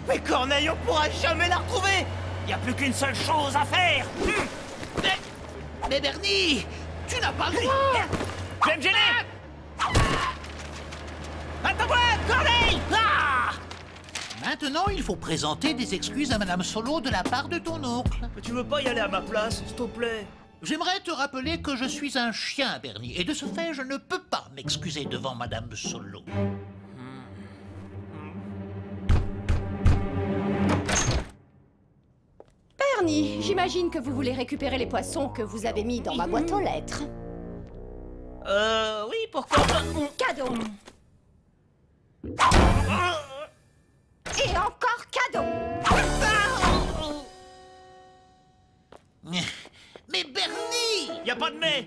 Mais Corneille, on pourra jamais la retrouver! Y a plus qu'une seule chose à faire! Mais Bernie, tu n'as pas le droit! Je vais me gêner! Attends-moi, Corneille! Ah! Maintenant, il faut présenter des excuses à Madame Solo de la part de ton oncle. Mais tu veux pas y aller à ma place, s'il te plaît? J'aimerais te rappeler que je suis un chien, Bernie, et de ce fait, je ne peux pas m'excuser devant Madame Solo. Bernie, j'imagine que vous voulez récupérer les poissons que vous avez mis dans ma boîte aux lettres. Oui, pourquoi pas? Cadeau. Et encore cadeau. Mais Bernie! Y a pas de mais!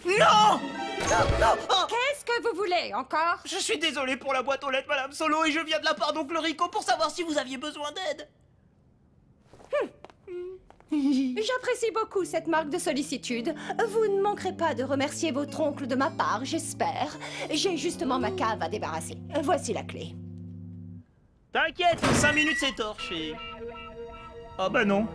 Non! Qu'est-ce que vous voulez encore? Je suis désolé pour la boîte aux lettres, Madame Solo, et je viens de la part d'oncle Rico pour savoir si vous aviez besoin d'aide. J'apprécie beaucoup cette marque de sollicitude. Vous ne manquerez pas de remercier votre oncle de ma part, j'espère. J'ai justement ma cave à débarrasser. Voici la clé. T'inquiète, en 5 minutes c'est torché. Ah bah non.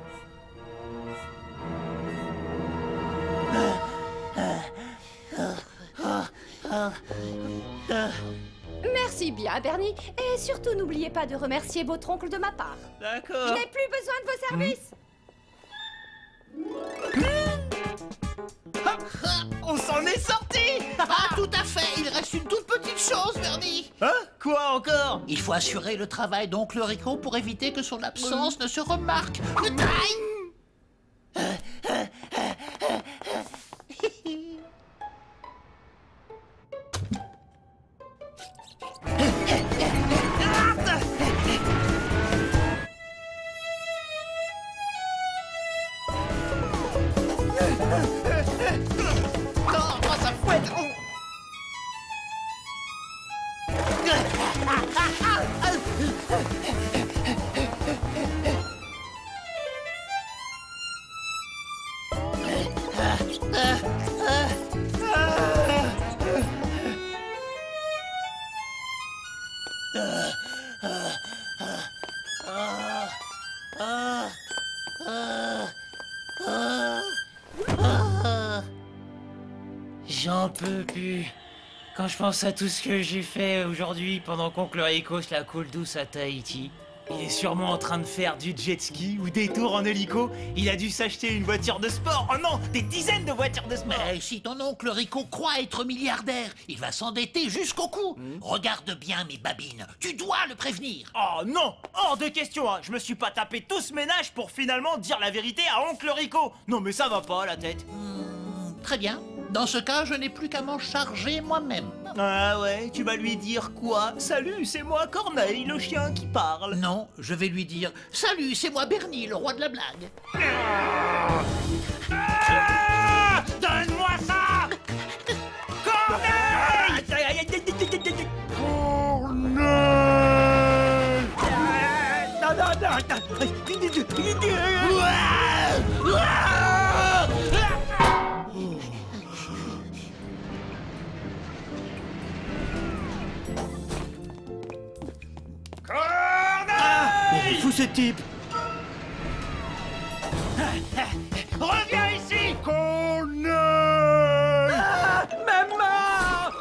Merci bien, Bernie. Et surtout, n'oubliez pas de remercier votre oncle de ma part. D'accord. Je n'ai plus besoin de vos services. On s'en est sorti! Ah, tout à fait! Il reste une toute petite chose, Bernie! Hein? Quoi encore? Il faut assurer le travail d'oncle Rico pour éviter que son absence ne se remarque. Le time! J'en peux plus. Quand je pense à tout ce que j'ai fait aujourd'hui pendant qu'oncle Rico se la coule douce à Tahiti. Il est sûrement en train de faire du jet ski ou des tours en hélico. Il a dû s'acheter une voiture de sport. Oh non, des dizaines de voitures de sport. Mais si ton oncle Rico croit être milliardaire, il va s'endetter jusqu'au cou. Regarde bien mes babines, tu dois le prévenir. Oh non, hors de question, hein. Je me suis pas tapé tout ce ménage pour finalement dire la vérité à oncle Rico. Non mais ça va pas la tête. Très bien. Dans ce cas, je n'ai plus qu'à m'en charger moi-même. Ah ouais, tu vas lui dire quoi? Salut, c'est moi Corneille, le chien qui parle. Non, je vais lui dire « Salut, c'est moi Bernie, le roi de la blague. » Donne-moi ça! Corneille! Il est fou ce type! Reviens ici! Corneille! Maman!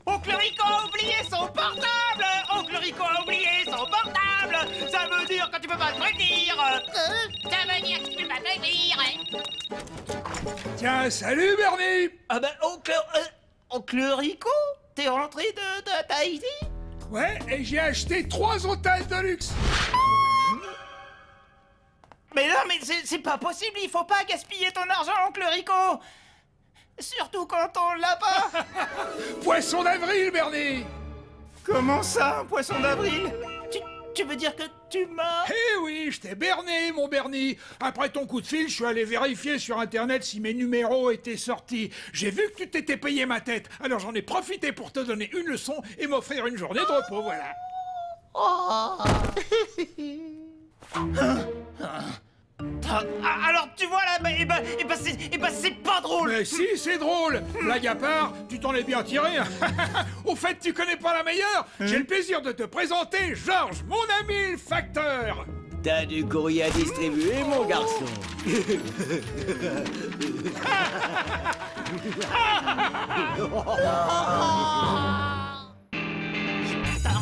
Oncle Rico a oublié son portable! Oncle Rico a oublié son portable! Ça veut dire que tu peux pas te prévenir! Ça veut dire que tu peux pas prévenir. Tiens, salut Bernie. Ah ben, oncle Rico? T'es rentré de Tahiti? Ouais, et j'ai acheté 3 hôtels de luxe. Mais non, mais c'est pas possible, il faut pas gaspiller ton argent, oncle Rico! Surtout quand on l'a pas! Poisson d'avril, Bernie. Comment ça, un poisson d'avril? Tu veux dire que tu m'as... Eh oui, je t'ai berné, mon Bernie. Après ton coup de fil, je suis allé vérifier sur Internet si mes numéros étaient sortis. J'ai vu que tu t'étais payé ma tête. Alors j'en ai profité pour te donner une leçon et m'offrir une journée de repos, voilà. Alors tu vois là, c'est pas drôle. Mais si, c'est drôle. Blague à part, tu t'en es bien tiré. Au fait, tu connais pas la meilleure? J'ai le plaisir de te présenter Georges, mon ami le facteur. T'as du courrier à distribuer, mon garçon. Je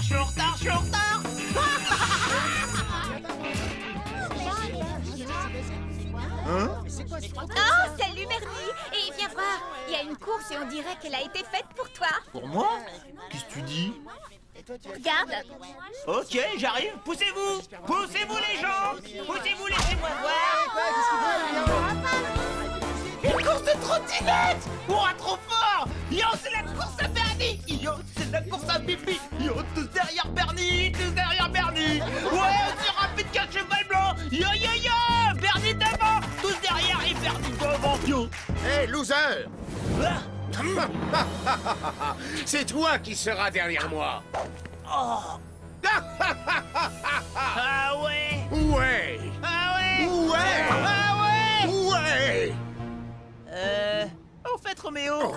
suis en retard. Oh, salut Bernie. Et viens voir, il y a une course et on dirait qu'elle a été faite pour toi. Pour moi? Qu'est-ce que tu dis? Regarde. Ok, j'arrive. Poussez-vous les gens. Poussez-vous, laissez-moi voir. Une course de trottinette. Ouah, trop fort. Yo, c'est la course à Bernie. Yo, c'est la course à Bibi. Yo, tous derrière Bernie. Ouais, aussi rapide qu'un cheval blanc. Yo, Bernie devant. Tous derrière et Bernie devant. Yo. Hé, loser. Ah. C'est toi qui seras derrière moi. Oh. Ah ouais. Ouais. Ah ouais. Ouais. Ah ouais. Ouais. Au fait, Roméo,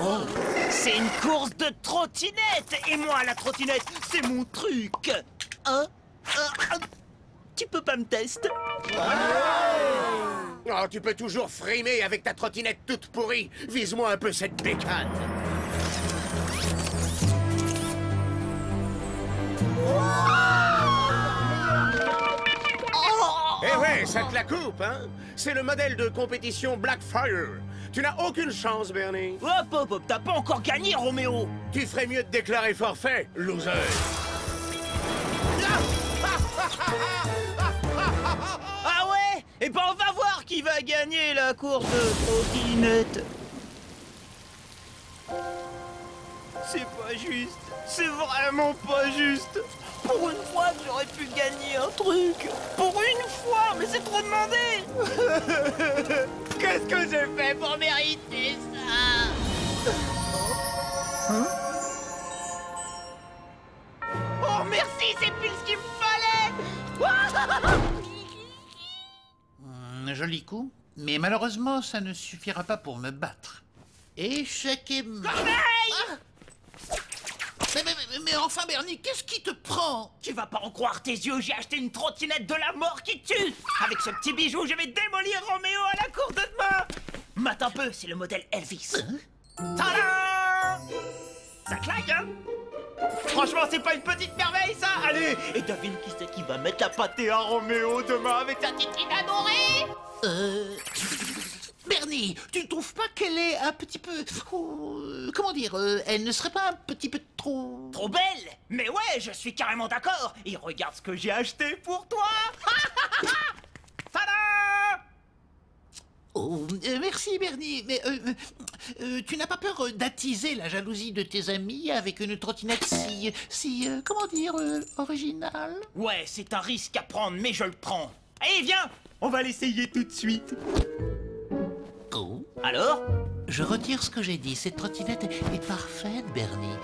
c'est une course de trottinette. Et moi, la trottinette, c'est mon truc. Hein? Tu peux pas me tester? Oh, tu peux toujours frimer avec ta trottinette toute pourrie. Vise-moi un peu cette bécane. Eh ouais, ça te la coupe, hein? C'est le modèle de compétition Blackfire. Tu n'as aucune chance, Bernie. Hop, t'as pas encore gagné, Roméo. Tu ferais mieux de déclarer forfait, loser. Ah ouais? Eh ben on va voir qui va gagner la course de trottinette. C'est pas juste. C'est vraiment pas juste. Pour une fois que j'aurais pu gagner un truc. Pour une fois, mais c'est trop demandé. Qu'est-ce que j'ai fait pour mériter ça? Hein? Oh merci, c'est pile ce qu'il me fallait. Joli coup, mais malheureusement, ça ne suffira pas pour me battre. Échec et mat. Corneille! Mais enfin, Bernie, qu'est-ce qui te prend? Tu vas pas en croire tes yeux, j'ai acheté une trottinette de la mort qui tue. Avec ce petit bijou, je vais démolir Roméo à la cour de demain. Mate un peu, c'est le modèle Elvis. Tada! Ça claque, hein? Franchement, c'est pas une petite merveille, ça? Allez, et devine qui c'est qui va mettre la pâtée à Roméo demain avec sa titine adorée? Bernie, tu ne trouves pas qu'elle est un petit peu... comment dire, elle ne serait pas un petit peu trop... Trop belle? Mais ouais, je suis carrément d'accord. Et regarde ce que j'ai acheté pour toi. Tada! Oh, merci Bernie, mais tu n'as pas peur d'attiser la jalousie de tes amis avec une trottinette comment dire, originale? Ouais, c'est un risque à prendre, mais je le prends. Allez, viens, on va l'essayer tout de suite. Oh. Alors? Je retire ce que j'ai dit, cette trottinette est parfaite, Bernie.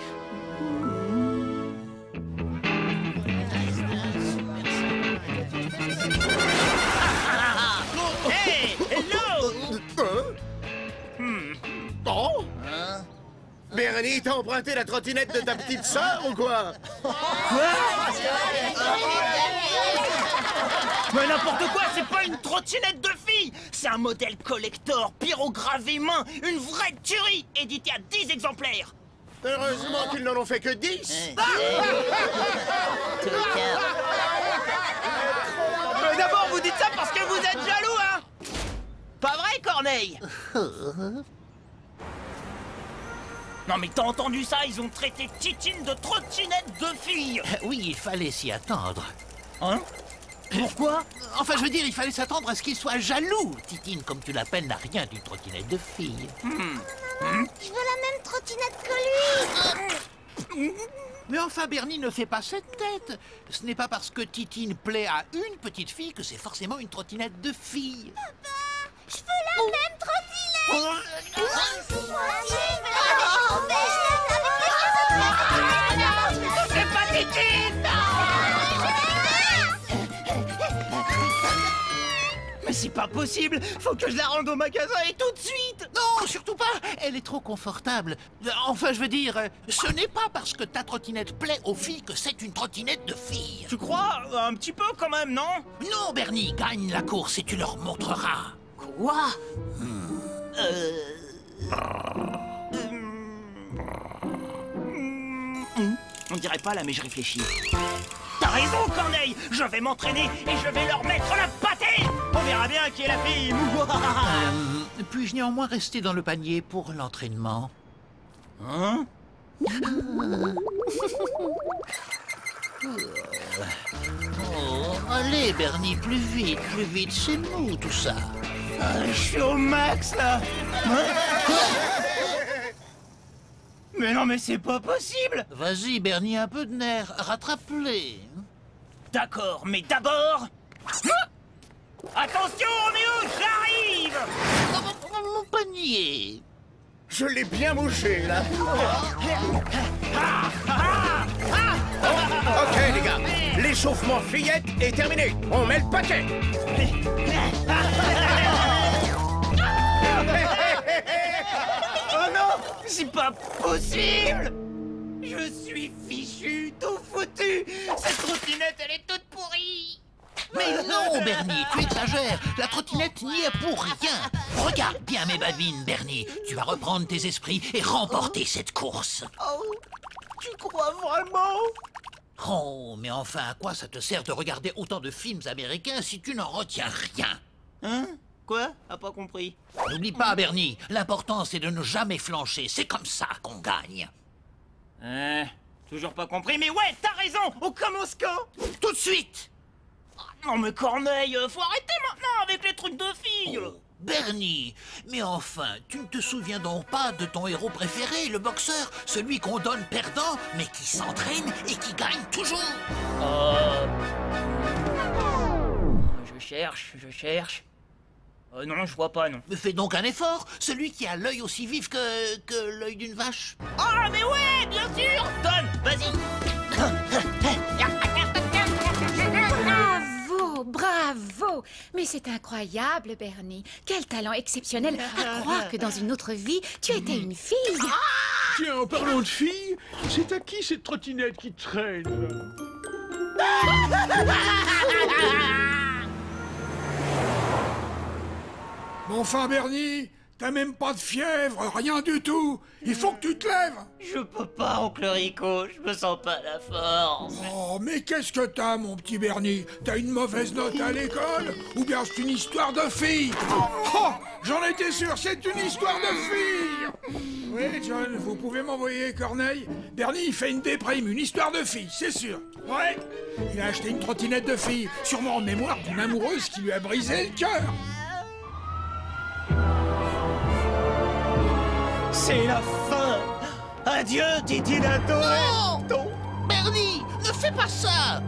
Hey, hello! Oh? Bernie, t'as emprunté la trottinette de ta petite sœur ou quoi? Mais n'importe quoi, c'est pas une trottinette de fille! C'est un modèle collector, pyrogravé main, une vraie tuerie, édité à 10 exemplaires! Heureusement qu'ils n'en ont fait que 10! Mais d'abord, vous dites ça parce que vous êtes jaloux, hein? Pas vrai, Corneille? Non mais t'as entendu ça? Ils ont traité Titine de trottinette de fille! Oui, il fallait s'y attendre. Hein? Pourquoi? Enfin, je veux dire, il fallait s'attendre à ce qu'il soit jaloux. Titine, comme tu l'appelles, n'a rien d'une trottinette de fille. Je veux la même trottinette que lui. Mais enfin, Bernie ne fait pas cette tête. Ce n'est pas parce que Titine plaît à une petite fille que c'est forcément une trottinette de fille. Je veux la même trottinette. C'est pas Titine! Mais c'est pas possible! Faut que je la rende au magasin et tout de suite! Non, surtout pas. Elle est trop confortable. Enfin, je veux dire, ce n'est pas parce que ta trottinette plaît aux filles que c'est une trottinette de fille. Tu crois? Un petit peu quand même, non? Non, Bernie, gagne la course et tu leur montreras. Quoi? On dirait pas là, mais je réfléchis. T'as raison, Corneille! Je vais m'entraîner et je vais leur mettre la pâtée! On verra bien qui est la fille! Puis-je néanmoins rester dans le panier pour l'entraînement? Hein? Oh, allez, Bernie, plus vite, c'est mou tout ça. Je suis au max, là! Mais non, mais c'est pas possible! Vas-y, Bernie, un peu de nerfs, rattrape-les. D'accord, mais d'abord... Attention, Roméo, j'arrive! Mon panier. Je l'ai bien mouché, là. Ok, les gars, l'échauffement fillette est terminé. On met le paquet. Oh non, c'est pas possible! Je suis fichu, tout foutu! Cette trottinette, elle est toute pourrie! Mais non, Bernie, tu exagères. La trottinette n'y est pour rien. Regarde bien mes babines, Bernie. Tu vas reprendre tes esprits et remporter cette course. Oh, tu crois vraiment? Oh, mais enfin, à quoi ça te sert de regarder autant de films américains si tu n'en retiens rien? Hein? Quoi? A pas compris. N'oublie pas, Bernie, l'important c'est de ne jamais flancher. C'est comme ça qu'on gagne. Toujours pas compris, mais ouais, t'as raison! On commence quand? Tout de suite! Non mais Corneille, faut arrêter maintenant avec les trucs de filles! Oh, Bernie, mais enfin, tu ne te souviens donc pas de ton héros préféré, le boxeur, celui qu'on donne perdant, mais qui s'entraîne et qui gagne toujours? Je cherche. Non, je vois pas, non. Fais donc un effort, celui qui a l'œil aussi vif que l'œil d'une vache. Ah, mais ouais, bien sûr! Donne, vas-y! Bravo! Mais c'est incroyable, Bernie. Quel talent exceptionnel. À croire que dans une autre vie, tu étais une fille. Tiens, en parlant de filles, c'est à qui cette trottinette qui traîne là? Bon, enfin, Bernie, t'as même pas de fièvre, rien du tout. Il faut que tu te lèves. Je peux pas, oncle Rico, je me sens pas la force. Oh, mais qu'est-ce que t'as, mon petit Bernie? T'as une mauvaise note à l'école? Ou bien c'est une histoire de fille? Oh, j'en étais sûr, c'est une histoire de fille. Oui, John, vous pouvez m'envoyer Corneille. Bernie, il fait une déprime, une histoire de fille, c'est sûr. Ouais, il a acheté une trottinette de fille, sûrement en mémoire d'une amoureuse qui lui a brisé le cœur. C'est la fin. Adieu, Titine adorée. Non, Bernie, ne fais pas ça.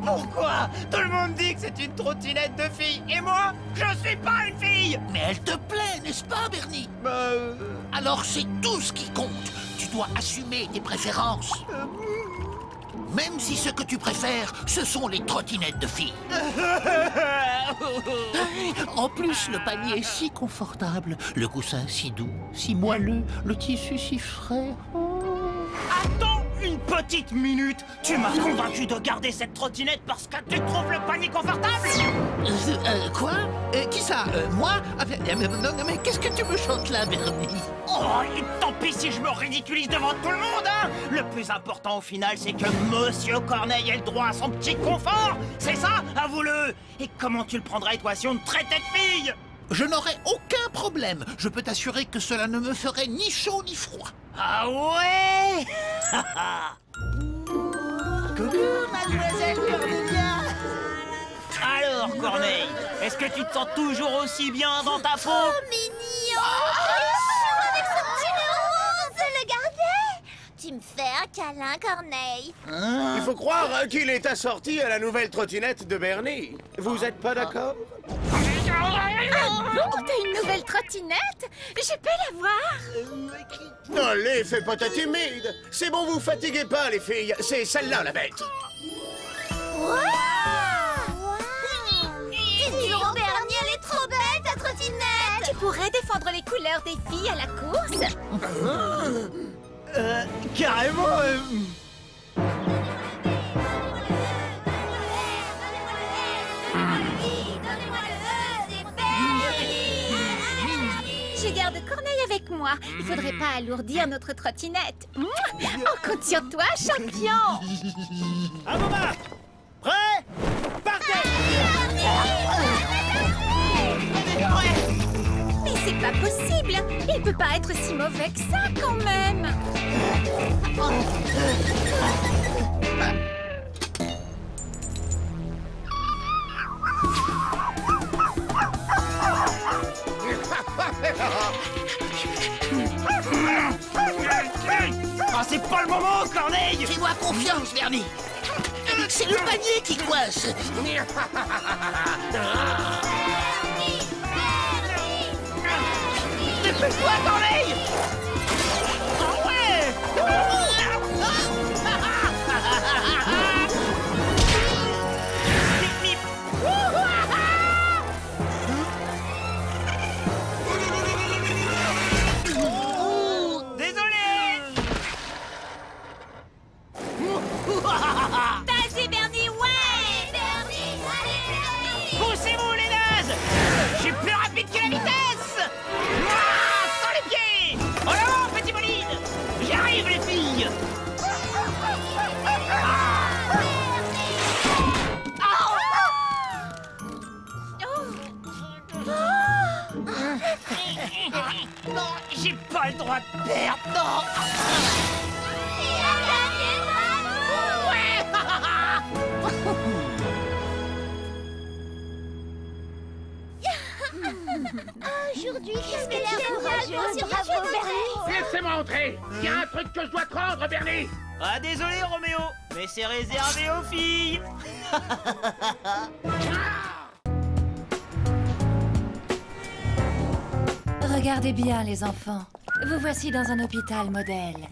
Pourquoi? Tout le monde dit que c'est une trottinette de fille. Et moi, je suis pas une fille. Mais elle te plaît, n'est-ce pas, Bernie? Alors c'est tout ce qui compte. Tu dois assumer tes préférences. Même si ce que tu préfères, ce sont les trottinettes de filles. En plus, le panier est si confortable, le coussin si doux, si moelleux, le tissu si frais. Attends une petite minute. Tu m'as convaincu de garder cette trottinette parce que tu trouves le panier confortable? Quoi? Qui ça? Moi? Non, mais qu'est-ce que tu me chantes là, Bernie? Oh, et tant pis si je me ridiculise devant tout le monde, hein. Le plus important au final, c'est que Monsieur Corneille ait le droit à son petit confort. C'est ça? Avoue-le. Et comment tu le prendrais, toi, si on te traitait de fille? Je n'aurais aucun problème. Je peux t'assurer que cela ne me ferait ni chaud ni froid. Ah ouais? Coucou, mademoiselle Cornelia. Alors, Corneille, est-ce que tu te sens toujours aussi bien dans ta peau? Oh, mignon! Avec son petit nez rose, le garder! Tu me fais un câlin, Corneille. Il faut croire qu'il est assorti à la nouvelle trottinette de Bernie. Vous êtes pas d'accord? Oh, t'as une nouvelle trottinette? Je peux la voir? Allez, fais pas ta timide. C'est bon, vous fatiguez pas, les filles. C'est celle-là, la bête. Wow! Dis donc, Bernie, elle est trop belle, ta trottinette! Tu pourrais défendre les couleurs des filles à la course? Carrément. Je garde Corneille avec moi. Il faudrait pas alourdir notre trottinette. On compte sur toi, champion. À vos marques. Prêt? Partez. Mais c'est pas possible. Il peut pas être si mauvais que ça, quand même. Ah, c'est pas le moment, Corneille! Fais-moi confiance, Bernie. C'est le panier qui coince. Dépêche-toi, Corneille! Ah ouais! Vas-y, Bernie, ouais! Bernie, allez, Bernie! Poussez-vous, les nazes! Je suis plus rapide que la vitesse! Ah, sans les pieds! En avant, petit bolide! J'y arrive, les filles! Non, j'ai pas le droit de perdre, non! Aujourd'hui, qu'est-ce qu'elle est courageuse! Bravo, Bernie! Laissez-moi entrer. Il y a un truc que je dois te rendre, Bernie. Ah, désolé, Roméo, mais c'est réservé aux filles! Regardez bien, les enfants. Vous voici dans un hôpital modèle.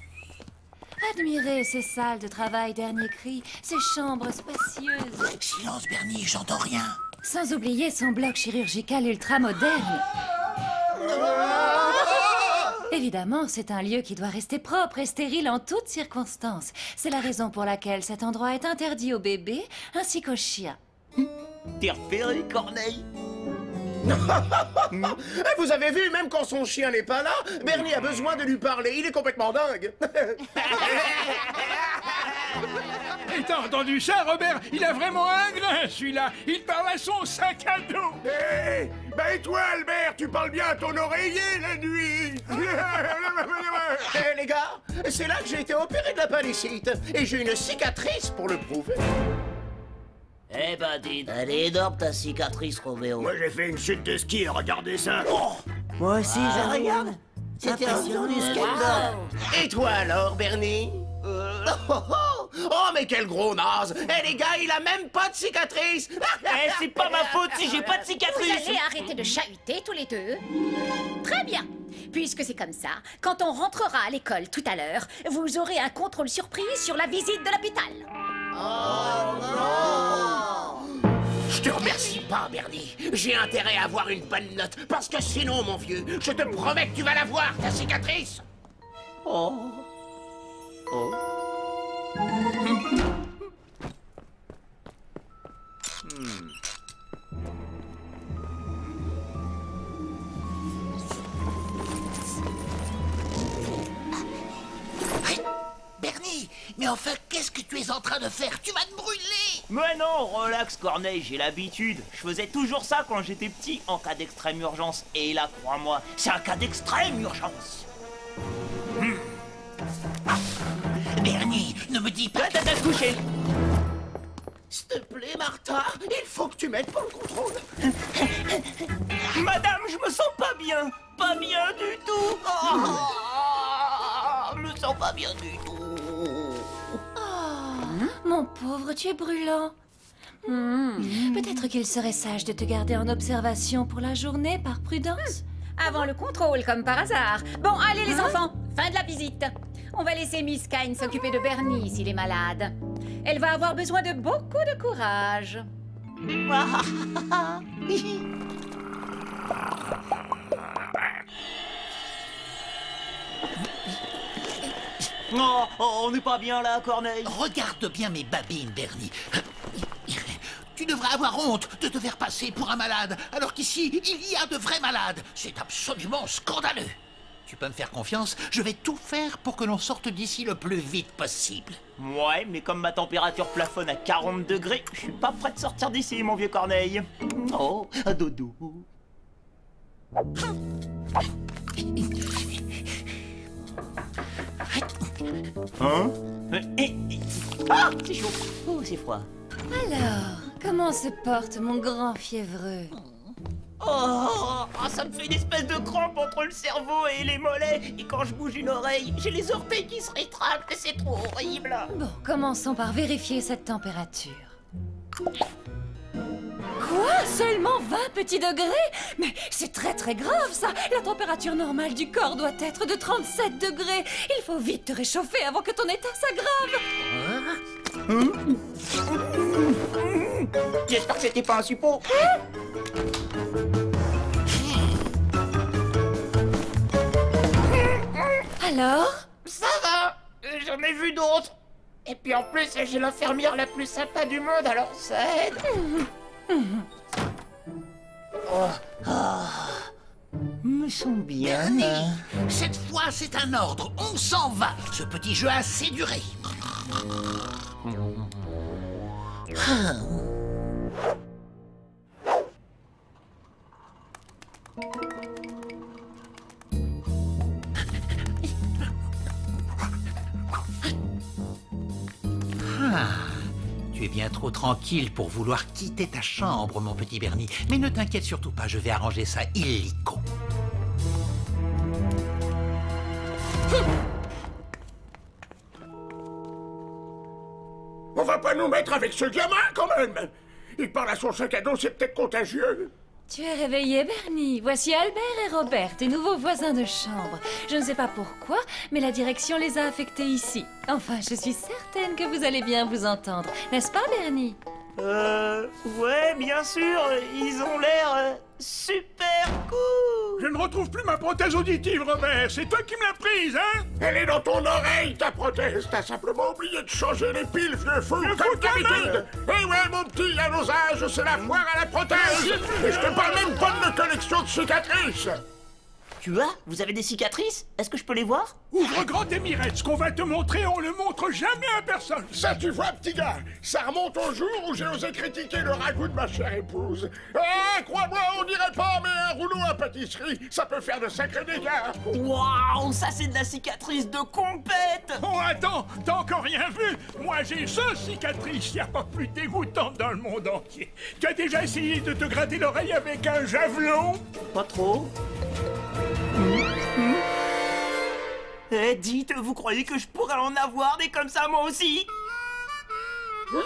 Admirez ces salles de travail dernier cri, ces chambres spacieuses. Silence, Bernie, j'entends rien. Sans oublier son bloc chirurgical ultra moderne. Évidemment, c'est un lieu qui doit rester propre et stérile en toutes circonstances. C'est la raison pour laquelle cet endroit est interdit aux bébés ainsi qu'aux chiens. T'es repéré, Corneille? Vous avez vu, même quand son chien n'est pas là, Bernie a besoin de lui parler. Il est complètement dingue. Et t'as entendu ça, Robert? Il a vraiment un grain, celui-là. Il parle à son sac à dos. Hé, et toi, Albert, tu parles bien à ton oreiller la nuit. Eh les gars, c'est là que j'ai été opéré de l'appendicite. Et j'ai une cicatrice pour le prouver. Eh ben, dis, elle est énorme ta cicatrice, Roméo. Moi, j'ai fait une chute de ski, regardez ça. Oh, Moi aussi, je regarde. C'était un tour du skateboard. Et toi alors, Bernie? Oh, mais quel gros naze! Eh les gars, il a même pas de cicatrice! Eh, c'est pas ma faute si j'ai pas de Vous cicatrice. allez arrêter de chahuter tous les deux? Très bien. Puisque c'est comme ça, quand on rentrera à l'école tout à l'heure, vous aurez un contrôle surprise sur la visite de l'hôpital. Je te remercie pas, Bernie. J'ai intérêt à avoir une bonne note, parce que sinon, mon vieux, je te promets que tu vas la voir, ta cicatrice! Oh. Oh. Bernie, mais enfin, qu'est-ce que tu es en train de faire? Tu vas te brûler! Mais non, relax, Corneille, j'ai l'habitude. Je faisais toujours ça quand j'étais petit, en cas d'extrême urgence. Et là, crois-moi, c'est un cas d'extrême urgence. Bernie, ne me dis pas... T'as couché. S'il te plaît, Martha, il faut que tu m'aides pour le contrôle. Madame, je me sens pas bien. Pas bien du tout. Je me sens pas bien du tout. Mon pauvre, tu es brûlant. Peut-être qu'il serait sage de te garder en observation pour la journée, par prudence. Avant le contrôle, comme par hasard. Bon, allez les enfants, fin de la visite. On va laisser Miss Kine s'occuper de Bernie s'il est malade. Elle va avoir besoin de beaucoup de courage. Oh, on n'est pas bien là, Corneille. Regarde bien mes babines, Bernie. Tu devrais avoir honte de te faire passer pour un malade, alors qu'ici, il y a de vrais malades. C'est absolument scandaleux. Tu peux me faire confiance, je vais tout faire pour que l'on sorte d'ici le plus vite possible. Ouais, mais comme ma température plafonne à 40 degrés, je suis pas prêt de sortir d'ici, mon vieux Corneille. Oh, un dodo. Hein? Ah, c'est chaud. Oh, c'est froid. Alors, comment se porte mon grand fiévreux? Oh, ça me fait une espèce de crampe entre le cerveau et les mollets. Et quand je bouge une oreille, j'ai les orteils qui se rétractent. C'est trop horrible. Bon, commençons par vérifier cette température. Quoi? Seulement 20 petits degrés? Mais c'est très très grave ça! La température normale du corps doit être de 37 degrés. Il faut vite te réchauffer avant que ton état s'aggrave. J'espère que c'était pas un suppôt. Alors? Ça va, j'en ai vu d'autres. Et puis en plus, j'ai l'infirmière la plus sympa du monde, alors ça aide. Me sens bien. Bernie, cette fois, c'est un ordre. On s'en va. Ce petit jeu a assez duré. Tu es bien trop tranquille pour vouloir quitter ta chambre, mon petit Bernie. Mais ne t'inquiète surtout pas, je vais arranger ça illico. On va pas nous mettre avec ce gamin, quand même. Il parle à son sac à dos, c'est peut-être contagieux. Tu es réveillé, Bernie. Voici Albert et Robert, tes nouveaux voisins de chambre. Je ne sais pas pourquoi, mais la direction les a affectés ici. Enfin, je suis certaine que vous allez bien vous entendre. N'est-ce pas, Bernie? Ouais, bien sûr. Ils ont l'air super cool. Je ne retrouve plus ma prothèse auditive, Robert. C'est toi qui me l'as prise, hein? Elle est dans ton oreille, ta prothèse. T'as simplement oublié de changer les piles, vieux fou, comme d'habitude. Eh ouais, mon petit, à nos âges, c'est la foire à la prothèse. Et je te parle même pas de collection de cicatrices. Tu as? Vous avez des cicatrices? Est-ce que je peux les voir? Ouvre grand tes mirettes. Ce qu'on va te montrer, on le montre jamais à personne. Ça, tu vois, petit gars, ça remonte au jour où j'ai osé critiquer le ragoût de ma chère épouse. Ah, crois-moi, on dirait pas, mais un rouleau à pâtisserie, ça peut faire de sacrés dégâts. Waouh, ça c'est de la cicatrice de compète! Oh, attends, t'as encore rien vu? Moi, j'ai ce cicatrice, y a pas plus dégoûtante dans le monde entier. Tu as déjà essayé de te gratter l'oreille avec un javelot? Pas trop. Eh, dites, vous croyez que je pourrais en avoir des comme ça moi aussi? Où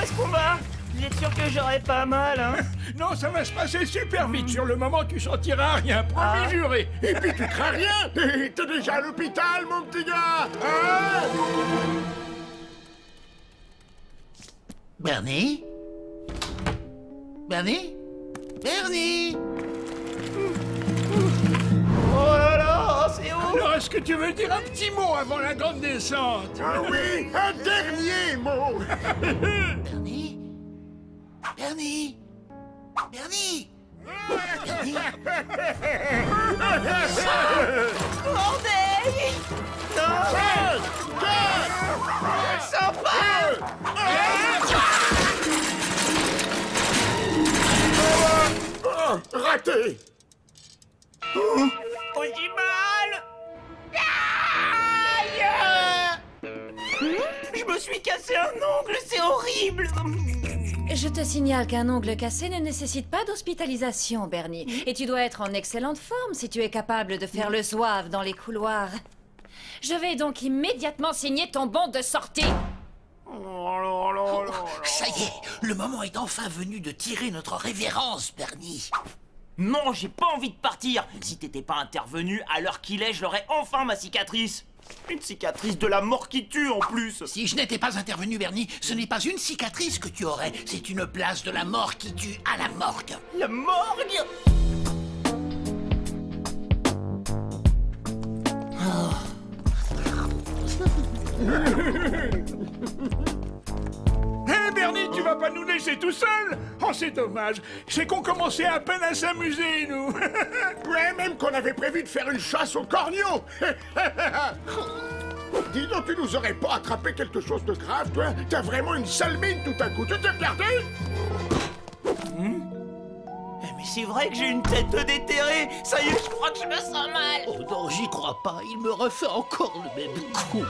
est-ce qu'on va? Vous êtes sûr que j'aurai pas mal, hein? Non, ça va se passer super vite. Sur le moment, tu sentiras rien, promis juré. Et puis tu crains rien. T'es déjà à l'hôpital, mon petit gars, hein? Bernie? Bernie? Bernie? Oh là là, c'est où? Alors, est-ce que tu veux dire un petit mot avant la grande descente? Ah oui, un dernier mot. Bernie? Bernie? Bernie? Bernie? Bordel! Non! Sympa! Raté. Oh, j'ai mal! Aïe! Je me suis cassé un ongle, c'est horrible! Je te signale qu'un ongle cassé ne nécessite pas d'hospitalisation, Bernie. Et tu dois être en excellente forme si tu es capable de faire le zouave dans les couloirs. Je vais donc immédiatement signer ton bon de sortie. Ça y est, le moment est enfin venu de tirer notre révérence, Bernie. Non, j'ai pas envie de partir. Si t'étais pas intervenu à l'heure qu'il est, je l'aurais enfin ma cicatrice. Une cicatrice de la mort qui tue en plus. Si je n'étais pas intervenu, Bernie, ce n'est pas une cicatrice que tu aurais, c'est une place de la mort qui tue à la morgue. La morgue? Hé, Bernie, tu vas pas nous laisser tout seul? Oh, c'est dommage. C'est qu'on commençait à peine à s'amuser, nous. Ouais, même qu'on avait prévu de faire une chasse aux corneaux. Dis donc, tu nous aurais pas attrapé quelque chose de grave, toi? T'as vraiment une sale mine tout à coup. Tu t'es regardé? Mais c'est vrai que j'ai une tête de déterré. Ça y est, je crois que je me sens mal. Oh non, j'y crois pas, il me refait encore le même coup.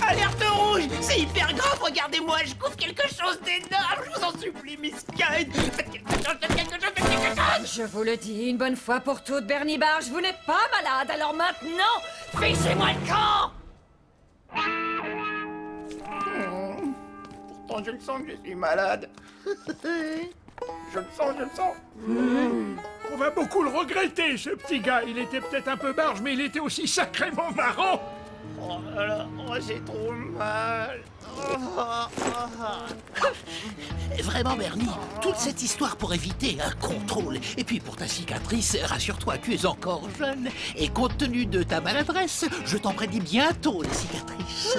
Alerte rouge! C'est hyper grave, regardez-moi, je couvre quelque chose d'énorme, je vous en supplie, Miss Kine! Faites quelque chose, faites quelque chose, faites quelque chose! Je vous le dis une bonne fois pour toutes, Bernie Barge, vous n'êtes pas malade, alors maintenant, fichez-moi le camp! Pourtant, je le sens que je suis malade. Je le sens, je le sens. On va beaucoup le regretter, ce petit gars. Il était peut-être un peu barge, mais il était aussi sacrément marrant. Oh là là, oh, j'ai trop mal. Vraiment, Bernie, toute cette histoire pour éviter un contrôle. Et puis pour ta cicatrice, rassure-toi, tu es encore jeune. Et compte tenu de ta maladresse, je t'en prédis bientôt les cicatrices.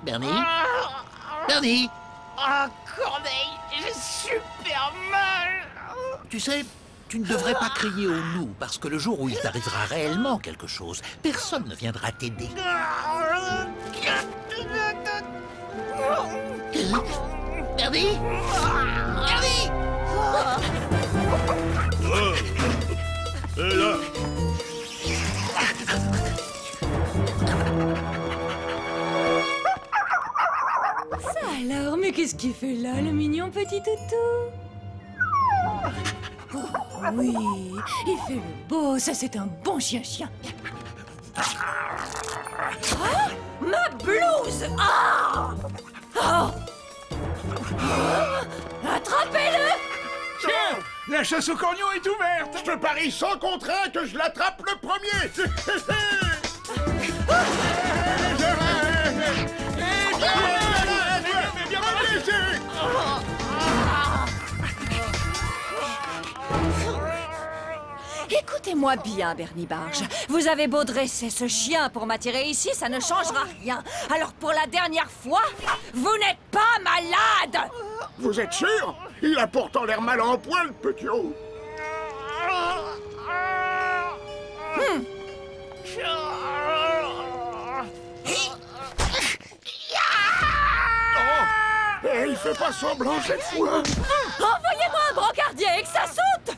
Bernie? Bernie? Ah, Corneille, j'ai super mal. Tu sais, tu ne devrais pas crier au loup, parce que le jour où il t'arrivera réellement quelque chose, personne ne viendra t'aider. Bernie? Bernie? Et là? Ça alors, mais qu'est-ce qu'il fait là, le mignon petit toutou? Oui, il fait le beau, ça c'est un bon chien-chien. Ah, ma blouse! Ah! Oh! Attrapez-le! Tiens, la chasse aux corneaux est ouverte. Je te parie sans contrat que je l'attrape le premier. Écoutez-moi bien, Bernie Barge. Vous avez beau dresser ce chien pour m'attirer ici, ça ne changera rien. Alors pour la dernière fois, vous n'êtes pas malade! Vous êtes sûr? Il a pourtant l'air mal en point, le petit haut. Oh, il fait pas semblant cette fois. Envoyez-moi un brancardier et que ça saute!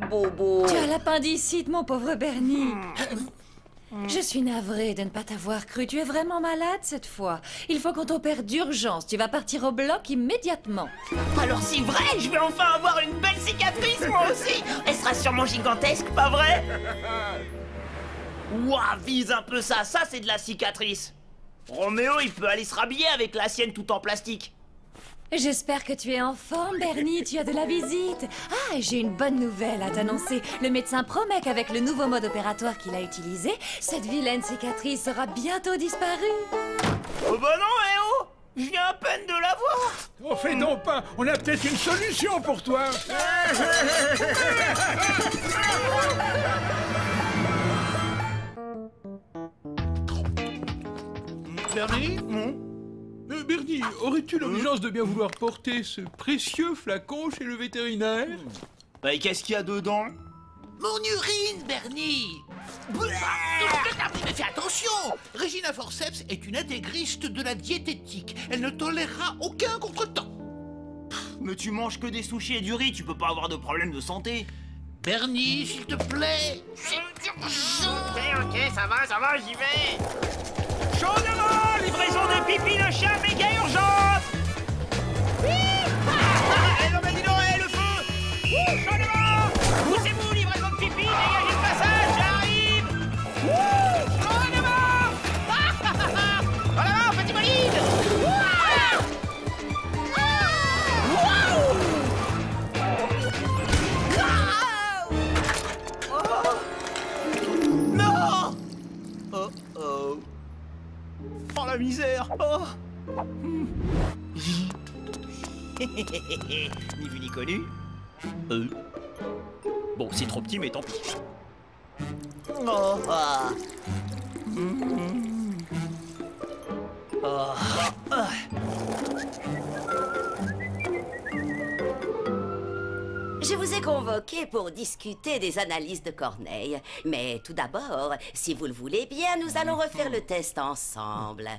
Bobo. Tu as l'appendicite, mon pauvre Bernie. Je suis navrée de ne pas t'avoir cru. Tu es vraiment malade cette fois. Il faut qu'on t'opère d'urgence. Tu vas partir au bloc immédiatement. Alors c'est vrai, je vais enfin avoir une belle cicatrice moi aussi. Elle sera sûrement gigantesque, pas vrai? Ouah, vise un peu ça, c'est de la cicatrice. Roméo, il peut aller se rhabiller avec la sienne tout en plastique. J'espère que tu es en forme, Bernie. Tu as de la visite. Ah, et j'ai une bonne nouvelle à t'annoncer. Le médecin promet qu'avec le nouveau mode opératoire qu'il a utilisé, cette vilaine cicatrice sera bientôt disparue. Oh bah non, oh, je viens à peine de la voir. Oh, fais donc pas. On a peut-être une solution pour toi. Bernie? Bernie, aurais-tu l'obligeance de bien vouloir porter ce précieux flacon chez le vétérinaire? Bah et qu'est-ce qu'il y a dedans? Mon urine, Bernie! Mais fais attention! Regina Forceps est une intégriste de la diététique. Elle ne tolérera aucun contretemps. Mais tu manges que des sushis et du riz, tu peux pas avoir de problème de santé. Bernie, s'il te plaît! Ok, ça va, j'y vais. Chaudement! Livraison de pipi de chat méga urgente! Non mais dis donc, le feu! Chaudement! Poussez-vous, livraison de pipi, dégagez le passage, j'arrive! Chaudement! En avant, petit bolide! Non! Oh oh! Oh la misère! Oh! Ni vu ni connu. Bon, c'est trop petit, mais tant pis. Oh, ah. Oh. Ah. Je vous ai convoqué pour discuter des analyses de Corneille. Mais tout d'abord, si vous le voulez bien, nous allons refaire le test ensemble.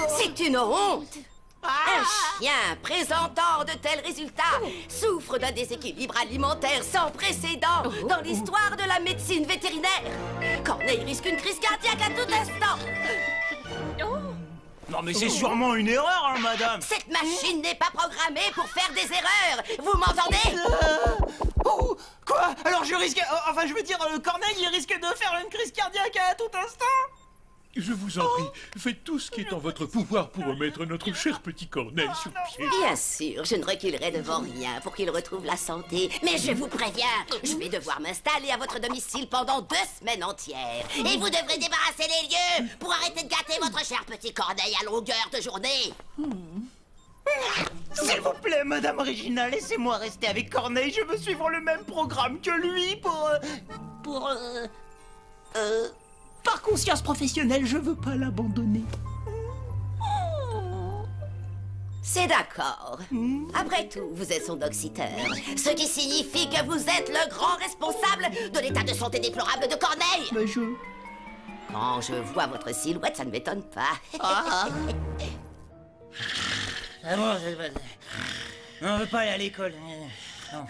C'est une honte! Un chien présentant de tels résultats souffre d'un déséquilibre alimentaire sans précédent dans l'histoire de la médecine vétérinaire. Corneille risque une crise cardiaque à tout instant. Non mais c'est sûrement une erreur, hein, madame. Cette machine n'est pas programmée pour faire des erreurs. Vous m'entendez? Oh, quoi? Alors je risque... enfin je veux dire, Corneille il risque de faire une crise cardiaque à tout instant? Je vous en prie, faites tout ce qui est en votre pouvoir pour remettre notre cher petit Corneille sur pied. Bien sûr, je ne reculerai devant rien pour qu'il retrouve la santé. Mais je vous préviens, je vais devoir m'installer à votre domicile pendant 2 semaines entières. Et vous devrez débarrasser les lieux pour arrêter de gâter votre cher petit Corneille à longueur de journée. S'il vous plaît, Madame Regina, laissez-moi rester avec Corneille. Je veux suivre le même programme que lui par conscience professionnelle, je veux pas l'abandonner. C'est d'accord. Après tout, vous êtes son doxiteur. Ce qui signifie que vous êtes le grand responsable de l'état de santé déplorable de Corneille. Mais je... Quand je vois votre silhouette, ça ne m'étonne pas. Ah bon, on veut pas aller à l'école. Non.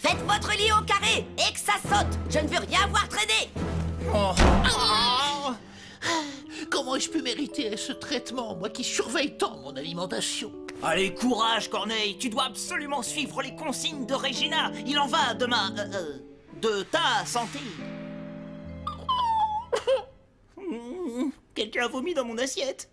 Faites votre lit au carré et que ça saute. Je ne veux rien voir traîner. Oh. Comment ai-je pu mériter ce traitement, moi qui surveille tant mon alimentation? Allez, courage, Corneille. Tu dois absolument suivre les consignes de Regina. Il en va demain de ta santé. Quelqu'un a vomi dans mon assiette.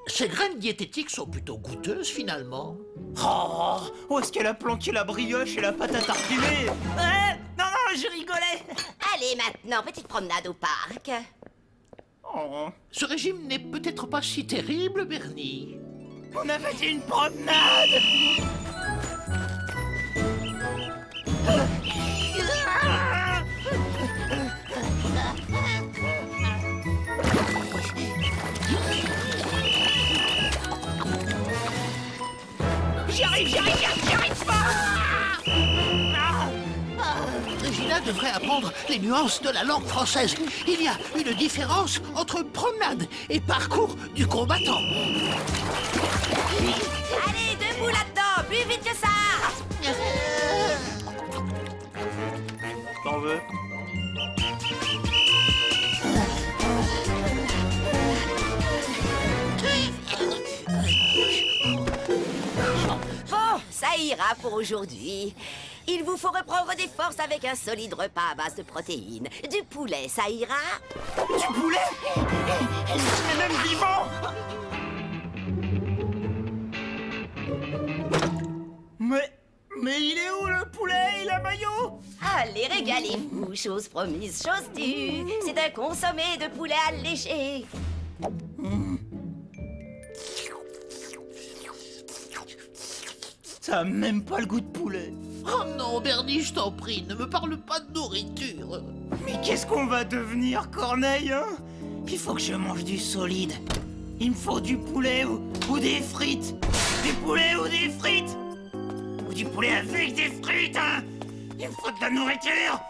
Ces graines diététiques sont plutôt goûteuses, finalement. Oh, où est-ce qu'elle a planqué la brioche et la pâte à tartiner? Non, non, je rigolais. Allez, maintenant, petite promenade au parc. Oh. Ce régime n'est peut-être pas si terrible, Bernie. On a fait une promenade. J'y arrive pas. Regina devrait apprendre les nuances de la langue française. Il y a une différence entre promenade et parcours du combattant. Allez, debout là-dedans, plus vite que ça. T'en veux? Bon, ça ira pour aujourd'hui. Il vous faut reprendre des forces avec un solide repas à base de protéines. Du poulet, ça ira? Du poulet? Mais même vivant! Mais il est où le poulet et la maillot? Allez, régalez-vous, chose promise, chose due. C'est un consommé de poulet alléché. Ça a même pas le goût de poulet. Oh non, Bernie, je t'en prie, ne me parle pas de nourriture. Mais qu'est-ce qu'on va devenir, Corneille, hein? Il faut que je mange du solide. Il me faut du poulet ou des frites. Du poulet ou des frites. Ou du poulet avec des frites, hein? Il me faut de la nourriture.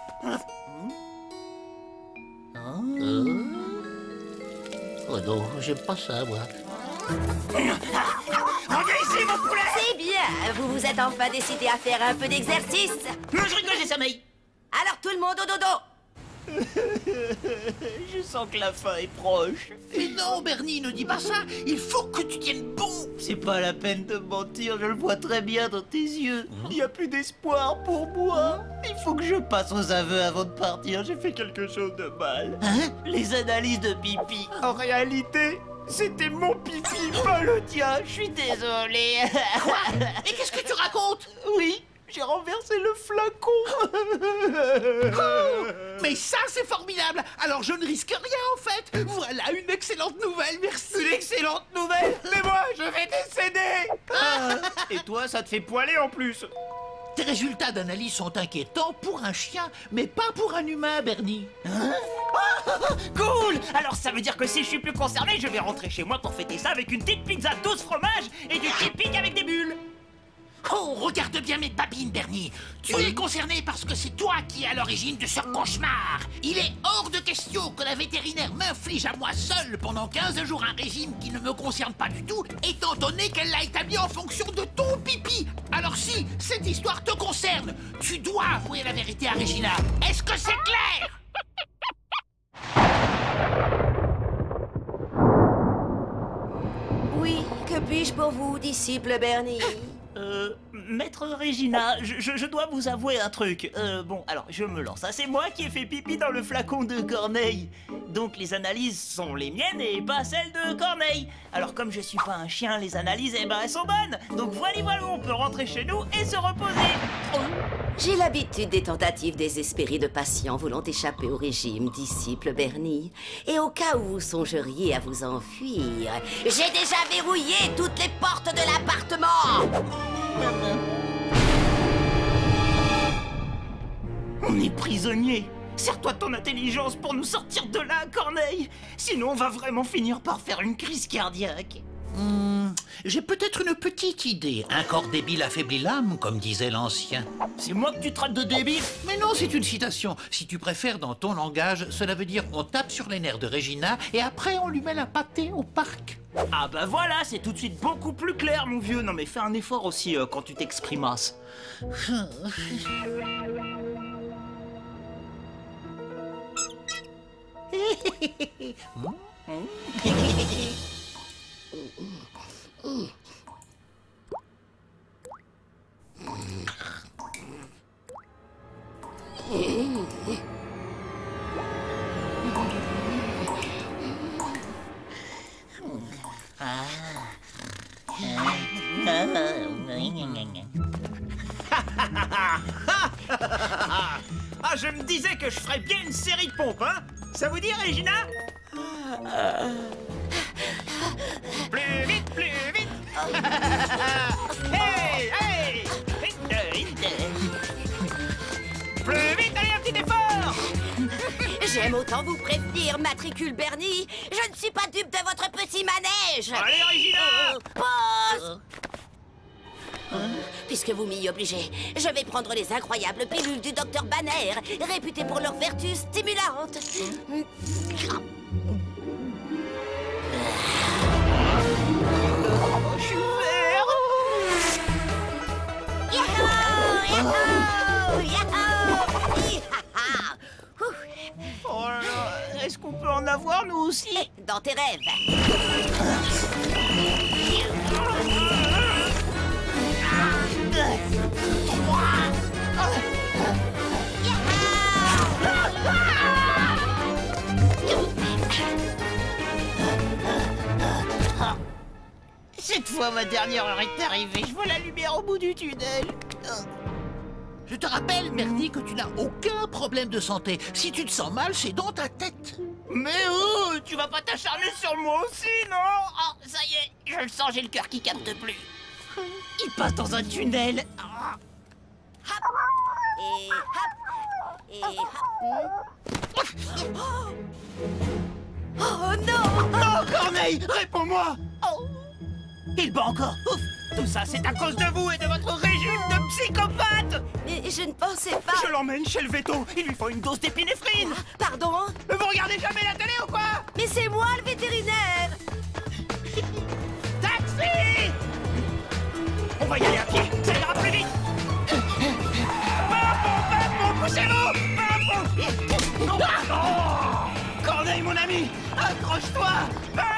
Oh non, j'aime pas ça, moi. Reviens ici, mon poulet! C'est bien, vous vous êtes enfin décidé à faire un peu d'exercice. Non, je rigole, j'ai sommeil. Alors tout le monde au dodo. Je sens que la fin est proche. Mais non, Bernie, ne dis pas ça. Il faut que tu tiennes bon. C'est pas la peine de mentir, je le vois très bien dans tes yeux. Il n'y a plus d'espoir pour moi. Il faut que je passe aux aveux avant de partir. J'ai fait quelque chose de mal. Hein? Les analyses de pipi. En réalité, c'était mon pipi, pas le tien. Je suis désolé. Quoi? Mais qu'est-ce que tu racontes? Oui, j'ai renversé le flacon. Oh, mais ça, c'est formidable. Alors, je ne risque rien, en fait. Voilà une excellente nouvelle, merci. Une excellente nouvelle. Mais moi, je vais décéder. Et toi, ça te fait poiler en plus. Tes résultats d'analyse sont inquiétants pour un chien, mais pas pour un humain, Bernie. Hein? Cool! Alors ça veut dire que si je suis plus concerné, je vais rentrer chez moi pour fêter ça avec une petite pizza 12 fromages et du typique avec des bulles. Oh, regarde bien mes babines, Bernie. Tu es concerné parce que c'est toi qui es à l'origine de ce cauchemar. Il est hors de question que la vétérinaire m'inflige à moi seule pendant 15 jours un régime qui ne me concerne pas du tout, étant donné qu'elle l'a établi en fonction de ton pipi. Alors si cette histoire te concerne, tu dois avouer la vérité à Regina. Est-ce que c'est clair? Oui, que puis-je pour vous, disciple Bernie? Maître Regina, je dois vous avouer un truc. Bon, alors, je me lance. C'est moi qui ai fait pipi dans le flacon de Corneille. Donc, les analyses sont les miennes et pas celles de Corneille. Alors, comme je suis pas un chien, les analyses, eh ben, elles sont bonnes. Donc, voilà, on peut rentrer chez nous et se reposer. J'ai l'habitude des tentatives désespérées de patients voulant échapper au régime, disciple Bernie. Et au cas où vous songeriez à vous enfuir, j'ai déjà verrouillé toutes les portes de l'appartement. On est prisonniers. Sers-toi de ton intelligence pour nous sortir de là, Corneille. Sinon, on va vraiment finir par faire une crise cardiaque. J'ai peut-être une petite idée. Un corps débile affaiblit l'âme, comme disait l'ancien. C'est moi que tu traites de débile? Mais non, c'est une citation. Si tu préfères dans ton langage, cela veut dire on tape sur les nerfs de Regina et après on lui met la pâtée au parc. Ah bah voilà, c'est tout de suite beaucoup plus clair, mon vieux. Non mais fais un effort aussi quand tu t'exprimas. Ah, je me disais que je ferais bien une série de pompes, hein? Ça vous dit, Regina? Plus vite, plus vite! Hey, hey! Vite, vite! Plus vite, allez, un petit effort! J'aime autant vous prévenir, matricule Bernie. Je ne suis pas dupe de votre petit manège. Allez, Regina! Pause! Puisque vous m'y obligez, je vais prendre les incroyables pilules du docteur Banner, réputées pour leur vertu stimulante. Je suis vert! Yahoo! Yahoo! Yahoo! Hi-ha-ha! Oh là là, est-ce qu'on peut en avoir, nous aussi? Dans tes rêves. Cette fois, ma dernière heure est arrivée. Je vois la lumière au bout du tunnel. Je te rappelle, Bernie, que tu n'as aucun problème de santé. Si tu te sens mal, c'est dans ta tête. Mais oh, tu vas pas t'acharner sur moi aussi, non? Oh, ça y est, je le sens, j'ai le cœur qui capte plus. Il passe dans un tunnel. Et hop! Et hop! Oh non! Oh, Corneille, réponds-moi! Oh. Il bat encore! Ouf! Tout ça, c'est à cause de vous et de votre régime de psychopathe! Mais je ne pensais pas... Je l'emmène chez le veto. Il lui faut une dose d'épinéphrine. Pardon? Vous regardez jamais la télé ou quoi? Mais c'est moi le vétérinaire! Taxi! On va y aller à pied. Ça ira plus vite. Pimpon, poussez-vous! Pimpon! Oh! Corneille, mon ami! Accroche-toi! Pimpon!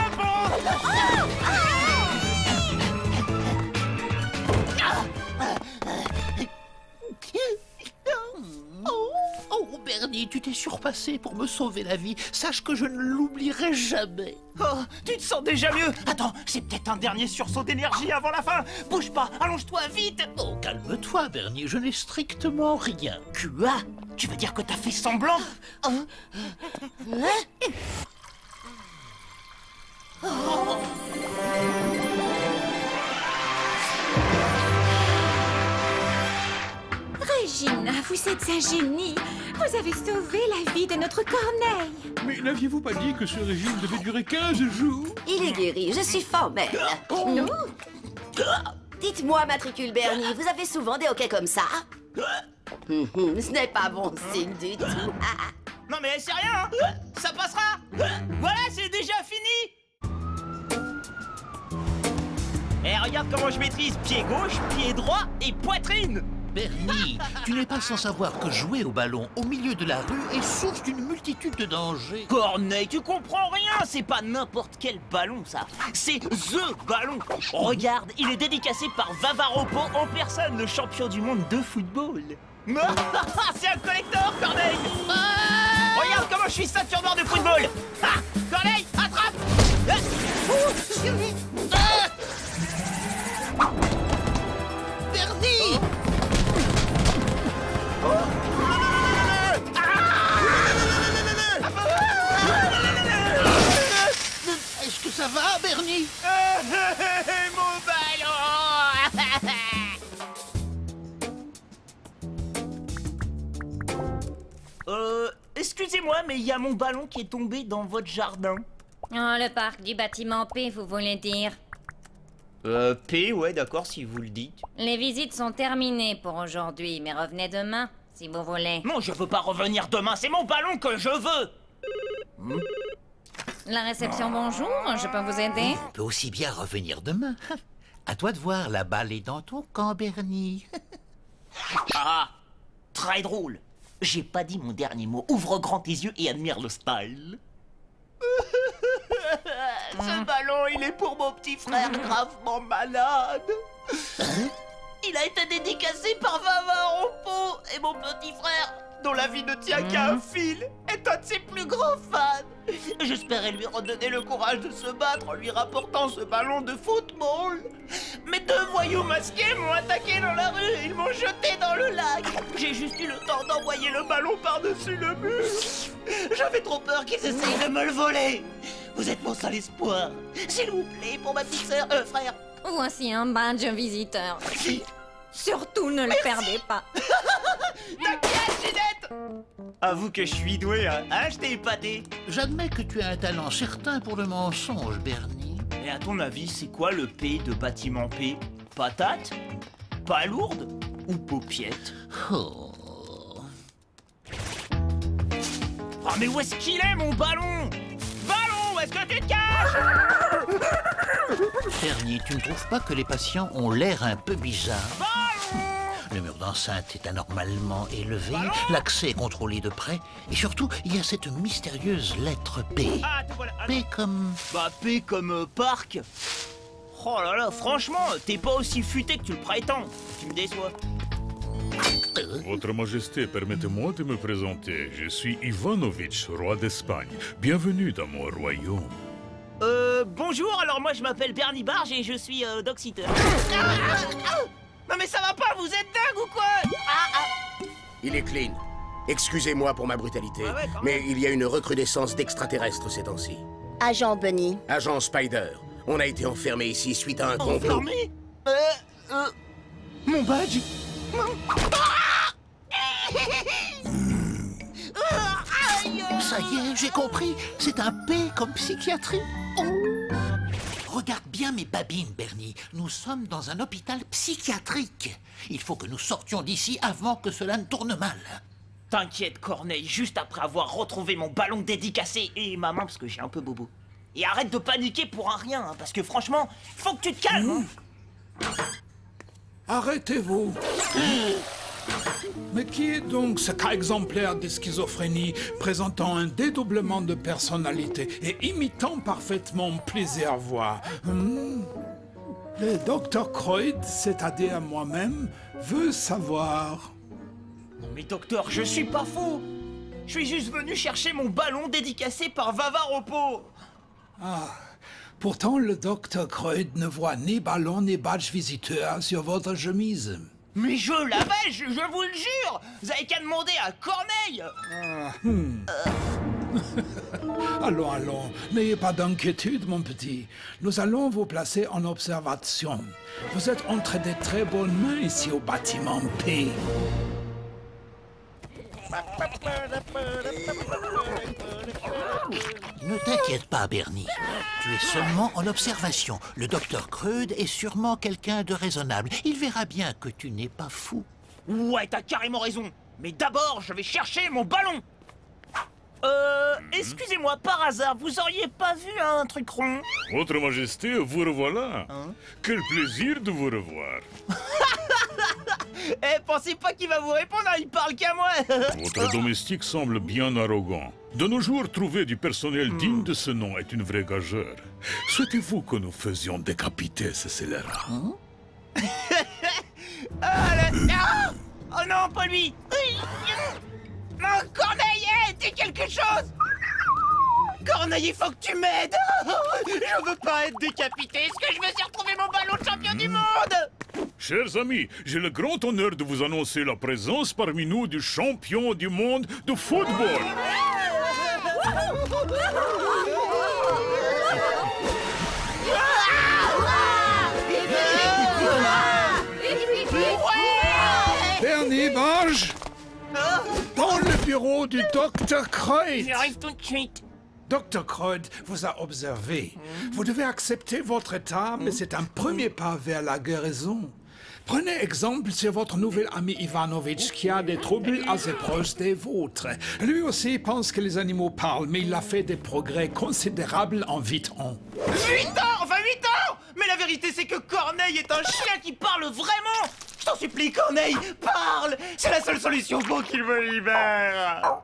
Oh, Bernie, tu t'es surpassé pour me sauver la vie. Sache que je ne l'oublierai jamais. Oh, tu te sens déjà mieux? Attends, c'est peut-être un dernier sursaut d'énergie avant la fin. Bouge pas, allonge-toi vite. Oh, calme-toi, Bernie, je n'ai strictement rien. Quoi? Tu veux dire que t'as fait semblant? Hein? Oh. Regina, vous êtes un génie. Vous avez sauvé la vie de notre Corneille. Mais n'aviez-vous pas dit que ce régime devait durer 15 jours? Il est guéri, je suis formelle. Non. Dites-moi, matricule Bernie, vous avez souvent des hoquets comme ça? Ce n'est pas bon signe du tout. Non mais c'est rien, hein. Ça passera. Voilà, c'est déjà fini. Et regarde comment je maîtrise pied gauche, pied droit et poitrine. Bernie, tu n'es pas sans savoir que jouer au ballon au milieu de la rue est source d'une multitude de dangers. Corneille, tu comprends rien. C'est pas n'importe quel ballon, ça. C'est THE ballon. Regarde, il est dédicacé par Vavaropo en personne, le champion du monde de football. C'est un collector, Corneille. Regarde comment je suis ceinture noire de football. Ah, Corneille, attrape. Bernie! Est-ce que ça va, Bernie? Mon ballon. Excusez-moi, mais il y a mon ballon qui est tombé dans votre jardin. Oh, le parc du bâtiment P, vous voulez dire? P, ouais, d'accord, si vous le dites. Les visites sont terminées pour aujourd'hui, mais revenez demain, si vous voulez. Non, je veux pas revenir demain, c'est mon ballon que je veux. La réception, bonjour, je peux vous aider? On peut aussi bien revenir demain. À toi de voir, la balle est dans ton camp, Bernie. Ah, très drôle. J'ai pas dit mon dernier mot. Ouvre grand tes yeux et admire le style. Ce ballon, il est pour mon petit frère gravement malade. Il a été dédicacé par Vavaropo et mon petit frère, dont la vie ne tient qu'à un fil, est un de ses plus grands fans. J'espérais lui redonner le courage de se battre en lui rapportant ce ballon de football. Mais deux voyous masqués m'ont attaqué dans la rue et ils m'ont jeté dans le lac. J'ai juste juste eu le temps d'envoyer le ballon par-dessus le mur. J'avais trop peur qu'ils essayent de me le voler. Vous êtes mon seul espoir. S'il vous plaît, pour ma petite sœur, frère. Voici un badge visiteur. Surtout ne le perdez pas. T'inquiète, Ginette. Avoue que je suis doué, hein, je t'ai épaté. J'admets que tu as un talent certain pour le mensonge, Bernie. Et à ton avis, c'est quoi le P de bâtiment P? Patate? Palourde? Ou paupiette? Oh. Oh mais où est-ce qu'il est, mon ballon? Ballon, où est-ce que tu te caches? Bernie, tu ne trouves pas que les patients ont l'air un peu bizarres? Le mur d'enceinte est anormalement élevé, l'accès est contrôlé de près, et surtout, il y a cette mystérieuse lettre P. Ah, te voilà. P comme... Bah, P comme parc. Oh là là, franchement, t'es pas aussi futé que tu le prétends. Tu me déçois. Votre Majesté, permettez-moi de me présenter. Je suis Ivanovitch, roi d'Espagne. Bienvenue dans mon royaume. Bonjour, alors moi je m'appelle Bernie Barge et je suis dog-sitter. Non mais ça va pas, vous êtes dingue ou quoi? Il est clean. Excusez-moi pour ma brutalité, mais il y a une recrudescence d'extraterrestres ces temps-ci. Agent Bunny. Agent Spider, on a été enfermé ici suite à un complot. Enfermé? Mon badge? Ça y est, j'ai compris. C'est un P comme psychiatrie. Oh. Regarde bien mes babines, Bernie. Nous sommes dans un hôpital psychiatrique. Il faut que nous sortions d'ici avant que cela ne tourne mal. T'inquiète, Corneille, juste après avoir retrouvé mon ballon dédicacé et ma main, parce que j'ai un peu bobo. Et arrête de paniquer pour un rien, hein, parce que franchement, faut que tu te calmes. Hein. Arrêtez-vous. Mais qui est donc ce cas exemplaire de schizophrénie présentant un dédoublement de personnalité et imitant parfaitement Plaisir-Voix? Le docteur Croyd, c'est-à-dire moi-même, veut savoir... Non mais docteur, je suis pas fou. Je suis juste venu chercher mon ballon dédicacé par Vavaropo. Ah, pourtant le docteur Croyd ne voit ni ballon ni badge visiteur sur votre chemise. Mais je l'avais, je vous le jure. Vous avez qu'à demander à Corneille. Allons, allons, n'ayez pas d'inquiétude, mon petit. Nous allons vous placer en observation. Vous êtes entre de très bonnes mains ici au bâtiment P. Ne t'inquiète pas, Bernie. Tu es seulement en observation. Le docteur Kreud est sûrement quelqu'un de raisonnable. Il verra bien que tu n'es pas fou. Ouais, t'as carrément raison. Mais d'abord, je vais chercher mon ballon. Excusez-moi, par hasard, vous auriez pas vu un truc rond? Votre Majesté, vous revoilà. Quel plaisir de vous revoir. Eh, pensez pas qu'il va vous répondre, hein, il parle qu'à moi. Votre domestique semble bien arrogant. De nos jours, trouver du personnel digne de ce nom est une vraie gageure. Souhaitez-vous que nous faisions décapiter ce scélérat? Oh non, pas lui. Non, Corneille, dis quelque chose. Corneille, il faut que tu m'aides. Je veux pas être décapité. Est-ce que je vais retrouver mon ballon de champion du monde? Chers amis, j'ai le grand honneur de vous annoncer la présence parmi nous du champion du monde de football. Bernie Barge, dans le bureau du docteur Croyd. J'arrive tout de suite. Dr. Croyd vous a observé. Vous devez accepter votre état, mais c'est un premier pas vers la guérison. Prenez exemple sur votre nouvel ami Ivanovitch qui a des troubles assez proches des vôtres. Lui aussi pense que les animaux parlent, mais il a fait des progrès considérables en 8 ans. 8 ans? Enfin 8 ans? Mais la vérité c'est que Corneille est un chien qui parle vraiment. Je t'en supplie, Corneille, parle. C'est la seule solution pour qu'il me libère.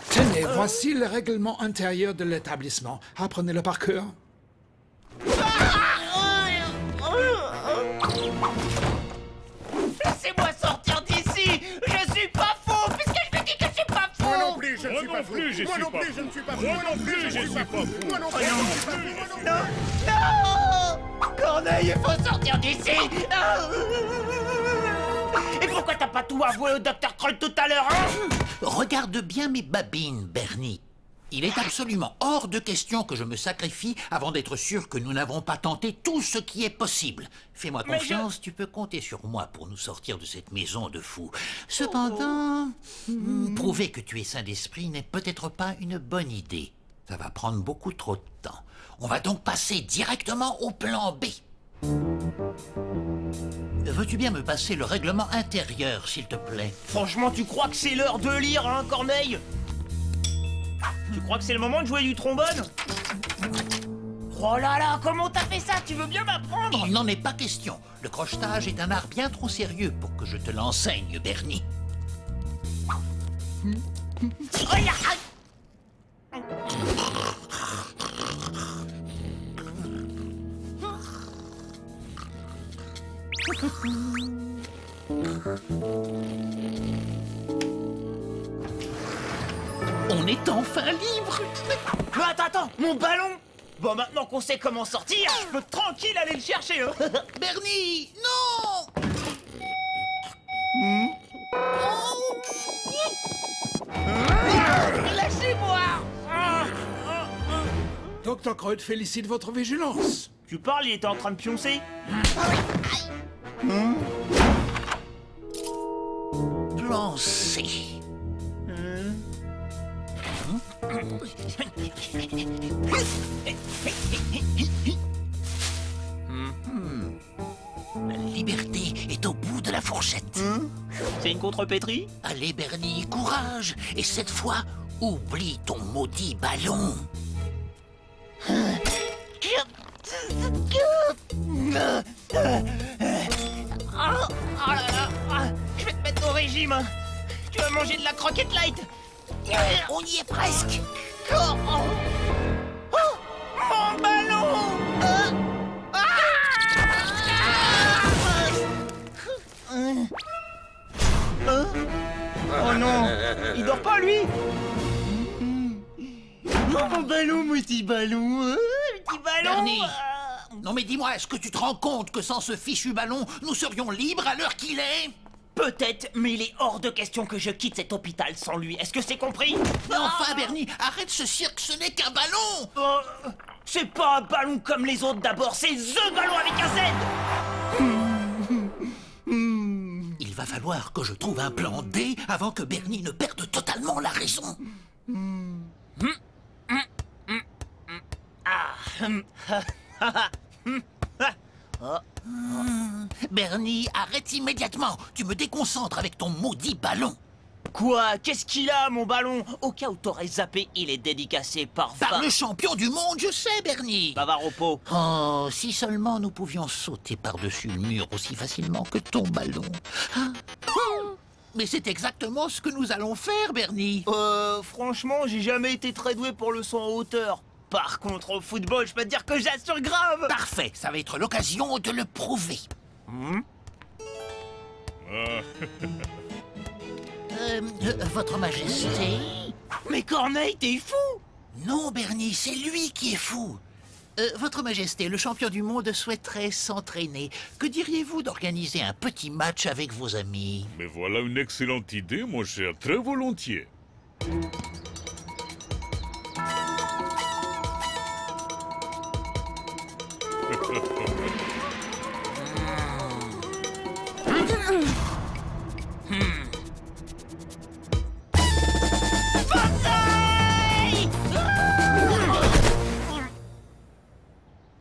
Tenez, voici le règlement intérieur de l'établissement. Apprenez-le par cœur. Laissez-moi sortir d'ici. Je suis pas fou, puisque je me dis que je suis pas fou. Moi non plus, je ne suis pas fou. Moi non plus, je ne suis pas fou. Moi non plus, je ne suis pas fou. Moi non plus, je ne suis pas fou. Non, non. Corneille, il faut sortir d'ici. Et pourquoi t'as pas tout tout avoué au Dr. Kroll tout à l'heure, hein? Regarde bien mes babines, Bernie. Il est absolument hors de question que je me sacrifie avant d'être sûr que nous n'avons pas tenté tout ce qui est possible. Fais-moi confiance, tu peux compter sur moi pour nous sortir de cette maison de fous. Cependant, prouver que tu es sain d'esprit n'est peut-être pas une bonne idée. Ça va prendre beaucoup trop de temps. On va donc passer directement au plan B. Veux-tu bien me passer le règlement intérieur, s'il te plaît? Franchement, tu crois que c'est l'heure de lire, hein, Corneille? Tu crois que c'est le moment de jouer du trombone? Oh là là, comment t'as fait ça? Tu veux bien m'apprendre? Il n'en est pas question. Le crochetage est un art bien trop sérieux pour que je te l'enseigne, Bernie. Regarde! On est enfin libre. Mais attends, mon ballon! Bon, maintenant qu'on sait comment sortir, je peux tranquille aller le chercher, hein. Bernie, non! Lâchez-moi! Dr. Kroll félicite votre vigilance. Tu parles, il était en train de pioncer. Plan C. La liberté est au bout de la fourchette. C'est une contrepétrie? Allez, Bernie, courage. Et cette fois, oublie ton maudit ballon. Oh là là, je vais te mettre au régime. Tu vas manger de la croquette light. On y est presque. Oh, mon ballon. Oh non, il dort pas lui. Oh, mon ballon, mon petit ballon. Petit ballon. Bernie. Non mais dis-moi, est-ce que tu te rends compte que sans ce fichu ballon, nous serions libres à l'heure qu'il est? Peut-être, mais il est hors de question que je quitte cet hôpital sans lui. Est-ce que c'est compris? Mais enfin, Bernie, arrête ce cirque, ce n'est qu'un ballon. C'est pas un ballon comme les autres d'abord, c'est THE ballon avec un Z. Il va falloir que je trouve un plan D avant que Bernie ne perde totalement la raison. Bernie, arrête immédiatement. Tu me déconcentres avec ton maudit ballon. Quoi? Qu'est-ce qu'il a, mon ballon? Au cas où t'aurais zappé, il est dédicacé par le champion du monde, je sais, Bernie. Bavard au pot. Oh, si seulement nous pouvions sauter par-dessus le mur aussi facilement que ton ballon. Mais c'est exactement ce que nous allons faire, Bernie. Franchement, j'ai jamais été très doué pour le saut en hauteur. Par contre, au football, je peux te dire que j'assure grave. Parfait, ça va être l'occasion de le prouver. Votre Majesté. Mais Corneille, t'es fou? Non, Bernie, c'est lui qui est fou. Votre Majesté, le champion du monde souhaiterait s'entraîner. Que diriez-vous d'organiser un petit match avec vos amis? Mais voilà une excellente idée, mon cher, très volontiers.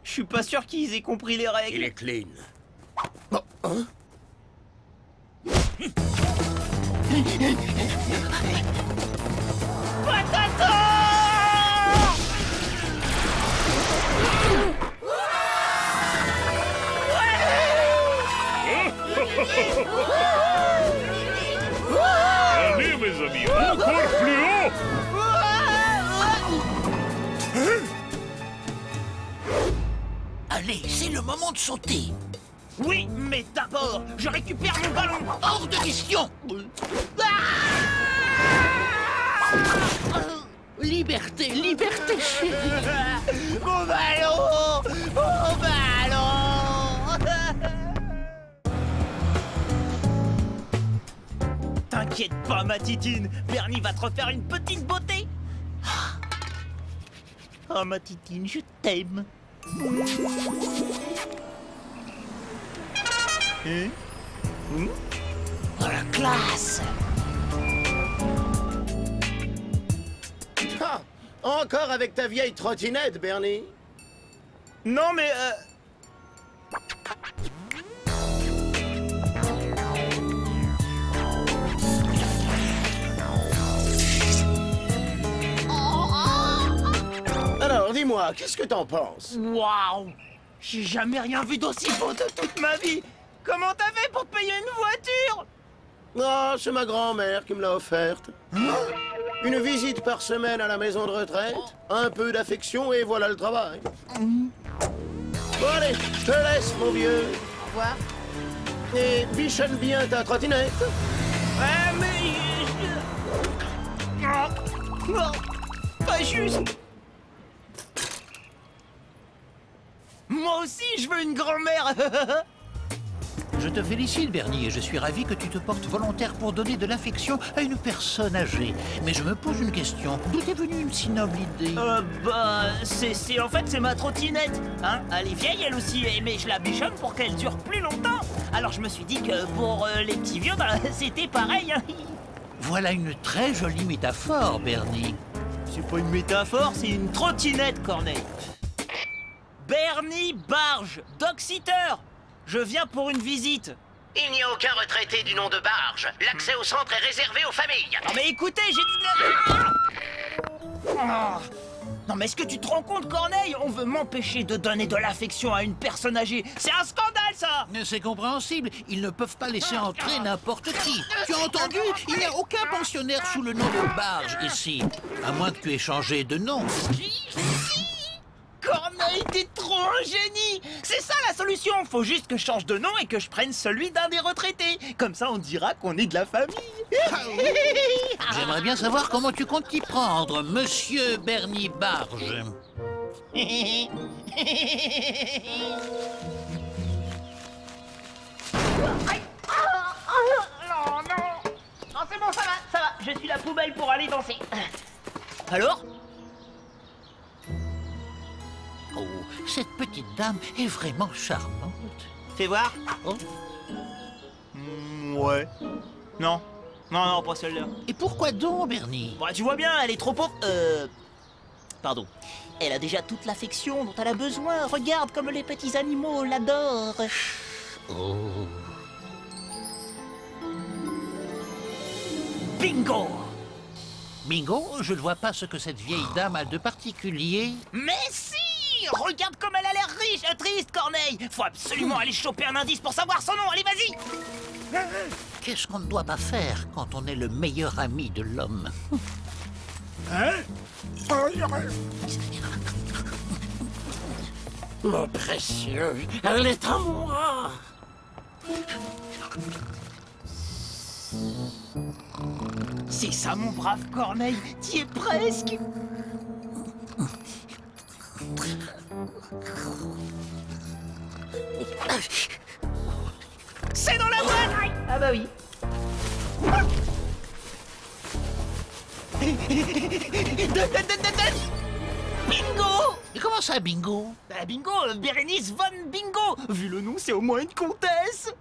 Je suis pas sûr qu'ils aient compris les règles. Il est clean. Allez, mes amis, encore plus haut! Allez, c'est le moment de sauter. Oui, mais d'abord, je récupère mon ballon. Hors de question. Liberté, liberté, chérie. Mon ballon! Mon ballon! T'inquiète pas, ma titine, Bernie va te refaire une petite beauté. Oh, ma titine, je t'aime. Oh, la classe! Ah, encore avec ta vieille trottinette, Bernie? Non, mais Alors, dis-moi, qu'est-ce que t'en penses? waouh! J'ai jamais rien vu d'aussi beau de toute ma vie. Comment t'as fait pour te payer une voiture? Oh, c'est ma grand-mère qui me l'a offerte. Une visite par semaine à la maison de retraite, un peu d'affection et voilà le travail. Bon allez, je te laisse, mon vieux. Au revoir. Et bichonne bien ta trottinette. Ouais, mais... Non, pas juste. Moi aussi, je veux une grand-mère. Je te félicite, Bernie, et je suis ravi que tu te portes volontaire pour donner de l'affection à une personne âgée. Mais je me pose une question. D'où est venue une si noble idée? En fait, c'est ma trottinette. Hein, elle est vieille, elle aussi, mais je la bichonne pour qu'elle dure plus longtemps. Alors je me suis dit que pour les petits vieux, c'était pareil. Hein. Voilà une très jolie métaphore, Bernie. C'est pas une métaphore, c'est une trottinette, Corneille. Bernie Barge, Dog-Sitter. Je viens pour une visite. Il n'y a aucun retraité du nom de Barge. L'accès au centre est réservé aux familles. Non mais écoutez, j'ai dit... Non mais est-ce que tu te rends compte, Corneille? On veut m'empêcher de donner de l'affection à une personne âgée. C'est un scandale, ça! C'est compréhensible. Ils ne peuvent pas laisser entrer n'importe qui. Tu as entendu? Il n'y a aucun pensionnaire sous le nom de Barge ici. À moins que tu aies changé de nom. Corneille, t'es trop un génie! C'est ça la solution! Faut juste que je change de nom et que je prenne celui d'un des retraités. Comme ça, on dira qu'on est de la famille. J'aimerais bien savoir comment tu comptes t'y prendre, Monsieur Bernie Barge. Non, c'est bon, ça va. Je suis la poubelle pour aller danser. Alors? Oh, cette petite dame est vraiment charmante. Fais voir. Oh. Ouais. Non, pas celle-là. Et pourquoi donc, Bernie? Bah, tu vois bien, elle est trop pauvre. Pardon. Elle a déjà toute l'affection dont elle a besoin. Regarde comme les petits animaux l'adorent. Oh. Bingo! Bingo, je ne vois pas ce que cette vieille dame a de particulier. Mais si! Regarde comme elle a l'air riche, triste, Corneille! Faut absolument aller choper un indice pour savoir son nom, allez, vas-y! Qu'est-ce qu'on ne doit pas faire quand on est le meilleur ami de l'homme? Hein? Mon précieux, elle est à moi. C'est ça, mon brave Corneille, t'y es presque! C'est dans la boîte! Ah bah oui. Bingo! Mais comment ça, Bingo? Bah Bingo, Bérénice von Bingo! Vu le nom, c'est au moins une comtesse!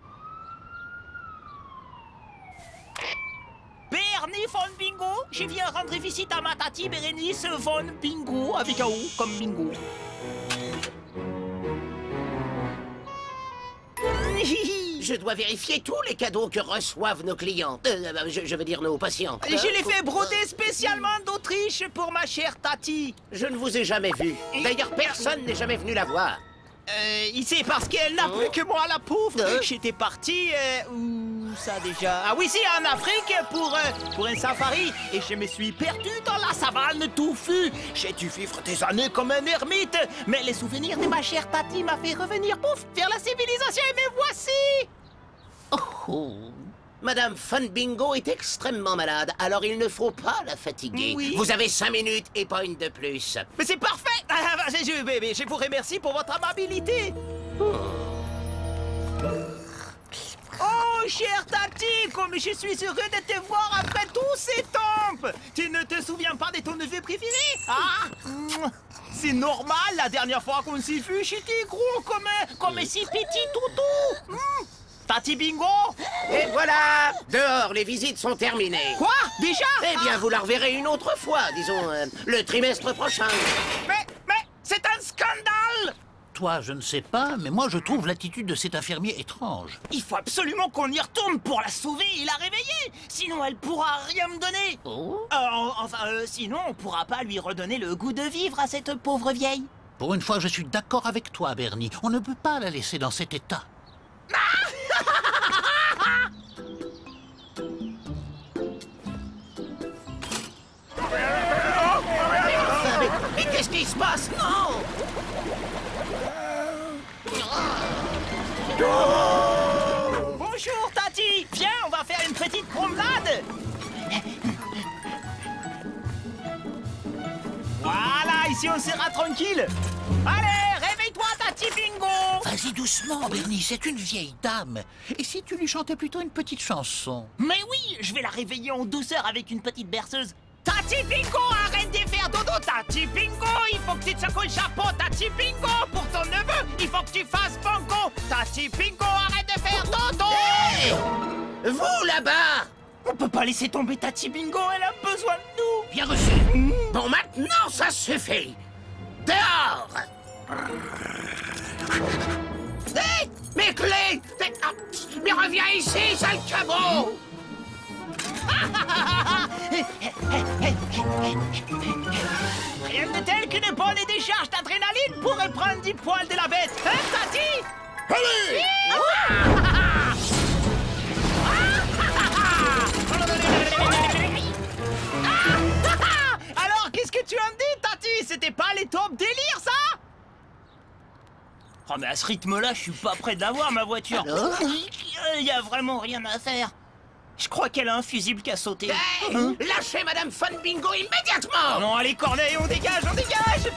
Bernie von Bingo, je viens rendre visite à ma tati Bérénice von Bingo, avec un O comme Bingo. Je dois vérifier tous les cadeaux que reçoivent nos clients. Je veux dire nos patients. Je l'ai fait broder spécialement d'Autriche pour ma chère tati. Je ne vous ai jamais vu. D'ailleurs, personne n'est jamais venu la voir. C'est parce qu'elle n'a plus que moi, la pauvre. J'étais parti, où ça déjà? Ah oui, si, en Afrique pour un safari. Et je me suis perdu dans la savane touffue. J'ai dû vivre des années comme un ermite. Mais les souvenirs de ma chère tati m'a fait revenir, pouf, vers la civilisation. Et me voici. Oh. Madame Von Bingo est extrêmement malade, alors il ne faut pas la fatiguer. Oui. Vous avez 5 minutes et pas une de plus. Mais c'est parfait. Je vous remercie pour votre amabilité. Oh, cher Tati, comme je suis heureux de te voir après tous ces temps. Tu ne te souviens pas de ton neveu préféré? Ah, c'est normal, la dernière fois qu'on s'est vu, j'étais gros comme si petit toutou. Tati Bingo. Et voilà! Dehors, les visites sont terminées. Quoi? Déjà? Eh bien, vous la reverrez une autre fois, disons, le trimestre prochain. Mais, c'est un scandale! Toi, je ne sais pas, mais moi, je trouve l'attitude de cet infirmier étrange. Il faut absolument qu'on y retourne pour la sauver et la réveiller. Sinon, elle pourra rien me donner. Oh? Sinon, on pourra pas lui redonner le goût de vivre à cette pauvre vieille. Pour une fois, je suis d'accord avec toi, Bernie. On ne peut pas la laisser dans cet état. Mais qu'est-ce qui se passe? Non! Bonjour, Tati. Viens, on va faire une petite promenade. Voilà, ici on sera tranquille. Allez, réveille-toi, Tati Bingo. Vas-y doucement, Bernie, c'est une vieille dame. Et si tu lui chantais plutôt une petite chanson? Mais oui, je vais la réveiller en douceur avec une petite berceuse. Tati Bingo, arrête de faire dodo. Tati Bingo, il faut que tu te secoues le chapeau. Tati Bingo, pour ton neveu, il faut que tu fasses banco. Tati Bingo, arrête de faire dodo. Hey, vous, là-bas! On peut pas laisser tomber Tati Bingo, elle a besoin de nous. Bien reçu. Bon, maintenant, ça suffit. Dehors! Hey, mes clés! Mais reviens ici, sale cabot! Rien de tel qu'une bonne décharge d'adrénaline pour reprendre du poil de la bête. Hein, Tati? Allez! Alors, qu'est-ce que tu en dis, Tati? C'était pas les top délires, ça? Oh, mais à ce rythme-là, je suis pas prêt d'avoir ma voiture. Il y a vraiment rien à faire. Je crois qu'elle a un fusible qui a sauté. Hey, lâchez Madame Fun Bingo immédiatement! Oh non, allez, Corneille, on dégage, on dégage!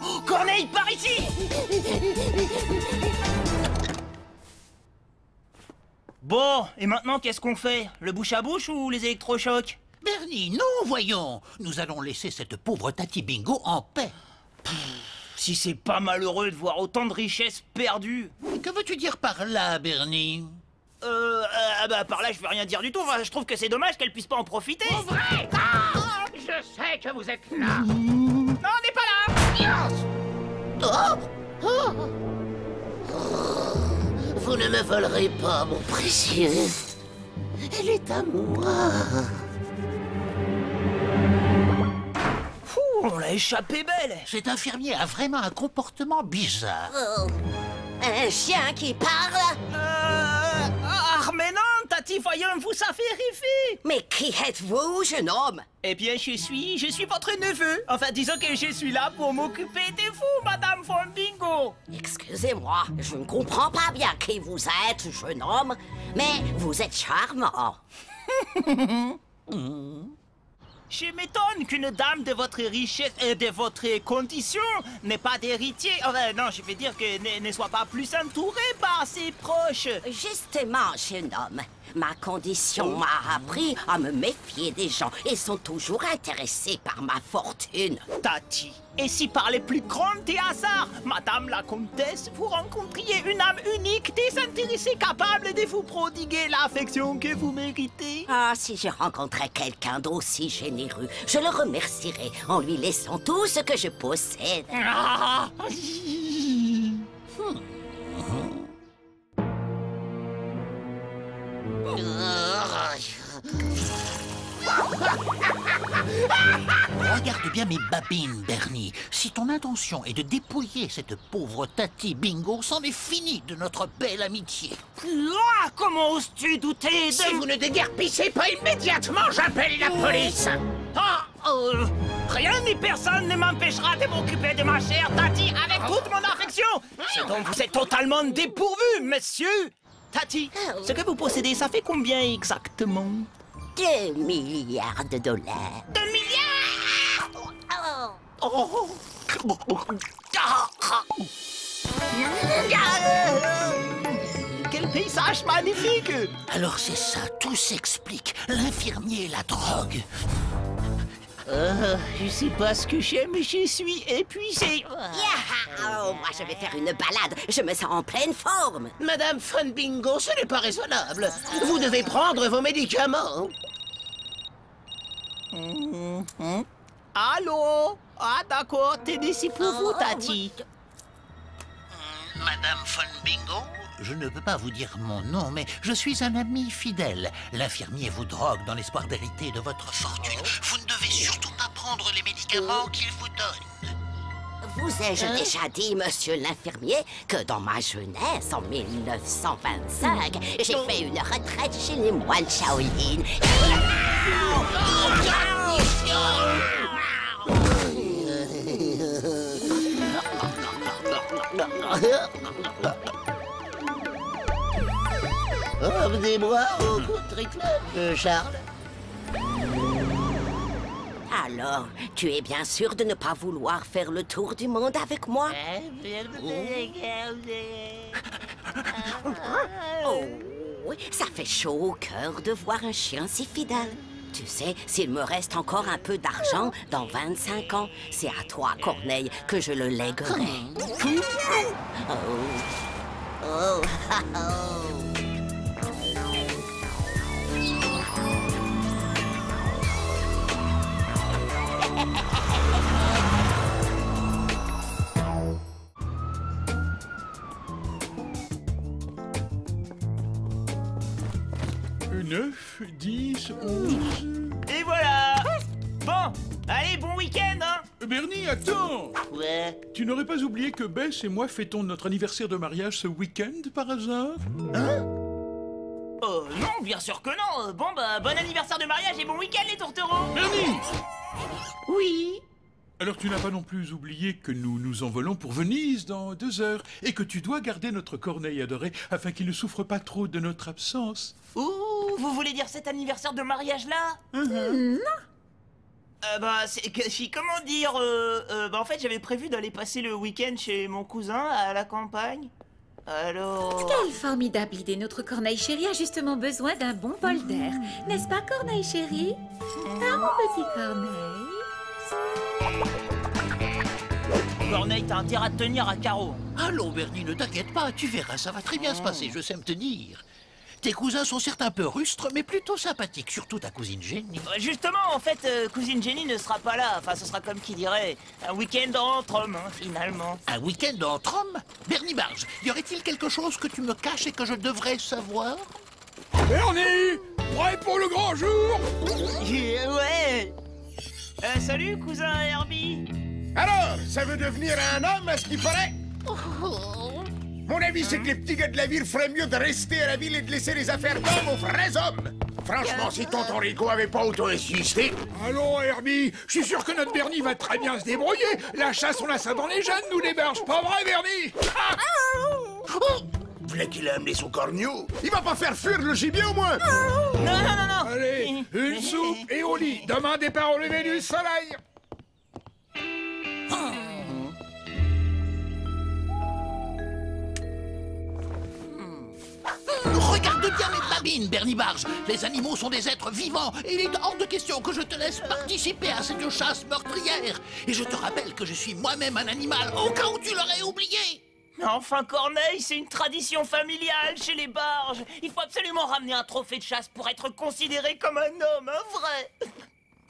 Oh, Corneille, par ici! Bon, et maintenant, qu'est-ce qu'on fait? Le bouche à bouche ou les électrochocs? Bernie, non, voyons. Nous allons laisser cette pauvre Tati Bingo en paix. Si c'est pas malheureux de voir autant de richesses perdues. Que veux-tu dire par là, Bernie? Par là, je veux rien dire du tout. Enfin, je trouve que c'est dommage qu'elle puisse pas en profiter. Oh, vrai? Ah, je sais que vous êtes là. Non, on n'est pas là. Vous ne me volerez pas, mon précieux. Elle est à moi. On l'a échappé belle. Cet infirmier a vraiment un comportement bizarre. Oh. Un chien qui parle? Mais non, Tati, voyons, vous ça fait rêver. Mais qui êtes-vous, jeune homme? Eh bien, je suis votre neveu. Enfin, disons que je suis là pour m'occuper de vous, Madame Fun Bingo. Excusez-moi, je ne comprends pas bien qui vous êtes, jeune homme, mais vous êtes charmant. Je m'étonne qu'une dame de votre richesse et de votre condition n'ait pas d'héritier. Enfin, non, je veux dire que ne soit pas plus entourée par ses proches. Justement, jeune homme, ma condition m'a appris à me méfier des gens. Ils sont toujours intéressés par ma fortune. Tati, et si par les plus grands des hasards, Madame la Comtesse, vous rencontriez une âme unique, désintéressée, capable de vous prodiguer l'affection que vous méritez? Ah, si je rencontrais quelqu'un d'aussi généreux, je le remercierais en lui laissant tout ce que je possède. Ah. Regarde bien mes babines, Bernie. Si ton intention est de dépouiller cette pauvre Tati Bingo, c'en est fini de notre belle amitié. Ah, comment oses-tu douter de... Si vous ne déguerpissez pas immédiatement, j'appelle la police. Rien ni personne ne m'empêchera de m'occuper de ma chère Tati avec toute mon affection. C'est donc vous êtes totalement dépourvu, monsieur. Tati, ce que vous possédez, ça fait combien exactement? 2 milliards de dollars. 2 milliards? Quel paysage magnifique! Alors c'est ça, tout s'explique. L'infirmier et la drogue. Je sais pas ce que j'aime, mais je suis épuisé. Oh, moi, je vais faire une balade. Je me sens en pleine forme. Madame Fun Bingo, ce n'est pas raisonnable. Vous devez prendre vos médicaments. Allô? Ah d'accord, t'es ici pour vous, Tati. Madame Fun Bingo, je ne peux pas vous dire mon nom, mais je suis un ami fidèle. L'infirmier vous drogue dans l'espoir d'hériter de votre fortune. Vous ne devez surtout pas prendre les médicaments qu'il vous donne. Vous ai-je déjà dit, monsieur l'infirmier, que dans ma jeunesse, en 1925, j'ai fait une retraite chez les moines Shaolin. Emmenez-moi au country club, Charles. Alors, tu es bien sûr de ne pas vouloir faire le tour du monde avec moi? Oh, ça fait chaud au cœur de voir un chien si fidèle. Tu sais, s'il me reste encore un peu d'argent dans 25 ans, c'est à toi, Corneille, que je le lèguerai. Oh. Neuf, 10, 11... Et voilà! Bon, allez, bon week-end, hein! Bernie, attends! Ouais. Tu n'aurais pas oublié que Bess et moi fêtons notre anniversaire de mariage ce week-end, par hasard? Non, bien sûr que non! Bon, bah, bon anniversaire de mariage et bon week-end, les tourtereaux! Bernie! Oui? Alors tu n'as pas non plus oublié que nous nous envolons pour Venise dans 2 heures et que tu dois garder notre Corneille adoré afin qu'il ne souffre pas trop de notre absence. Ouh, vous voulez dire cet anniversaire de mariage-là? Non. Bah, c'est que, comment dire, bah, en fait, j'avais prévu d'aller passer le week-end chez mon cousin à la campagne. Alors... Quelle formidable idée. Notre Corneille chéri a justement besoin d'un bon bol d'air. N'est-ce pas, Corneille chéri? Ah, mon petit Corneille. Corneille, t'as intérêt à te tenir à carreau. Allons, Bernie, ne t'inquiète pas, tu verras, ça va très bien se passer, je sais me tenir. Tes cousins sont certes un peu rustres, mais plutôt sympathiques, surtout ta cousine Jenny. Justement, en fait, cousine Jenny ne sera pas là. Enfin, ce sera comme qui dirait, un week-end entre hommes, hein, finalement. Un week-end entre hommes? Bernie Barge, y aurait-il quelque chose que tu me caches et que je devrais savoir? Bernie, prêt pour le grand jour? Ouais. Salut, cousin Herbie. Alors, ça veut devenir un homme, à ce qu'il paraît? Mon avis, c'est que les petits gars de la ville feraient mieux de rester à la ville et de laisser les affaires d'hommes aux vrais hommes. Franchement, si tonton Rico avait pas auto-insisté... Allons, Herbie, je suis sûr que notre Bernie va très bien se débrouiller. La chasse, on a ça dans les gènes, nous les berges, pas vrai, Bernie? Vous voulez qu'il a amené son corneau? Il va pas faire fuir le gibier, au moins? Non. Allez, une soupe et au lit. Demain, départ au lever du soleil. Regarde bien mes babines, Bernie Barge. Les animaux sont des êtres vivants et il est hors de question que je te laisse participer à cette chasse meurtrière. Et je te rappelle que je suis moi-même un animal, au cas où tu l'aurais oublié. Mais enfin, Corneille, c'est une tradition familiale chez les barges. Il faut absolument ramener un trophée de chasse pour être considéré comme un homme, un vrai.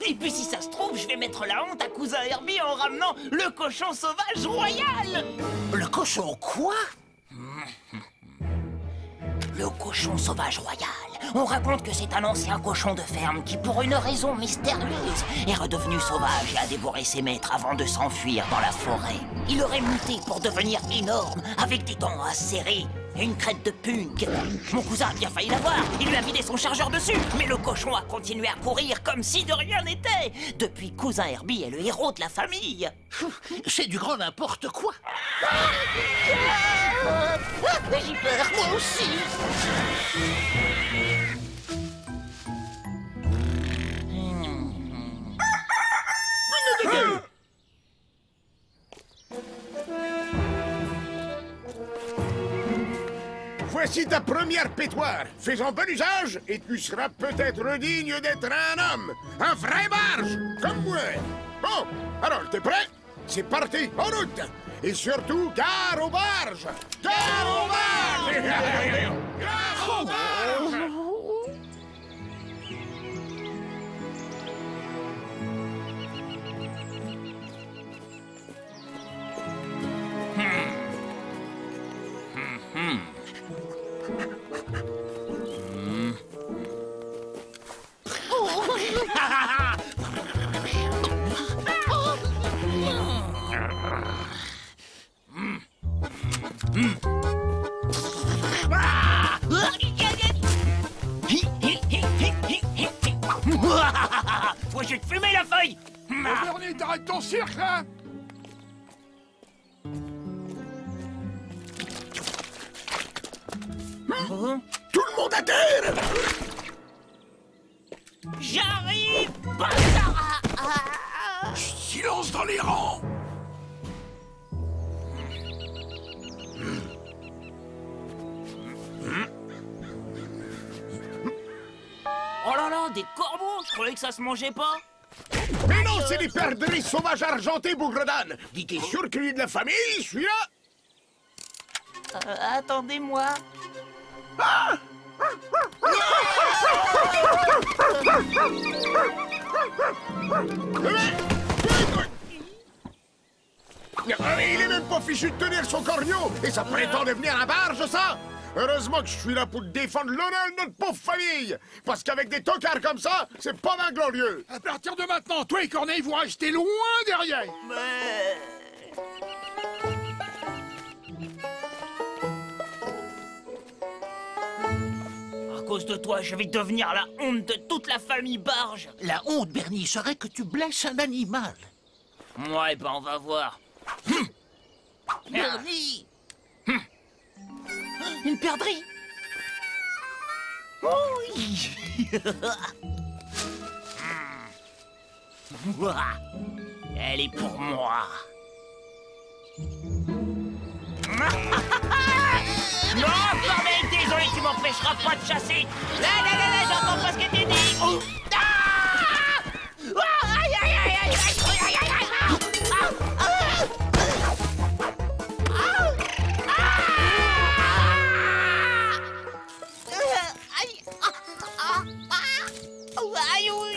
Et puis si ça se trouve, je vais mettre la honte à cousin Herbie en ramenant le cochon sauvage royal. Le cochon quoi? Le cochon sauvage royal. On raconte que c'est un ancien cochon de ferme qui, pour une raison mystérieuse, est redevenu sauvage et a dévoré ses maîtres avant de s'enfuir dans la forêt. Il aurait muté pour devenir énorme, avec des dents acérées et une crête de punk. Mon cousin a bien failli l'avoir. Il lui a vidé son chargeur dessus. Mais le cochon a continué à courir comme si de rien n'était. Depuis, cousin Herbie est le héros de la famille. C'est du grand n'importe quoi. J'ai peur, moi aussi. Voici ta première pétoire. Fais-en bon usage et tu seras peut-être digne d'être un homme. Un vrai barge, comme moi. Bon, alors, t'es prêt? C'est parti, en route. Et surtout, gare aux barges. Gare aux barges. Gare aux barges. Toi, je vais te fumer la feuille. Bernie, t'arrêtes ton cirque, là. Tout le monde à terre. J'arrive. Silence dans les rangs. Oh là là, des corbeaux. Je croyais que ça se mangeait pas. Mais non, c'est des perdrix sauvages argentés, bougre d'âne. Dis, t'es sûr qu'il est de la famille, celui-là? Attendez-moi. Il est même pas fichu de tenir son corneau. Et ça prétend devenir un barge, ça? Heureusement que je suis là pour défendre l'honneur de notre pauvre famille. Parce qu'avec des tocards comme ça, c'est pas mal glorieux. À partir de maintenant, toi et Corneille, vous restez loin derrière. À cause de toi, je vais devenir la honte de toute la famille Barge. La honte, Bernie, serait que tu blesses un animal. Ouais, ben on va voir. Bernie! Une perdrix. Oui. Elle est pour moi. Non, Corneille, désolé, tu m'empêcheras pas de chasser. Là, j'entends pas ce que tu dis. Oh. Aïe, aïe, aïe, aïe, aïe, aïe, aïe, aïe.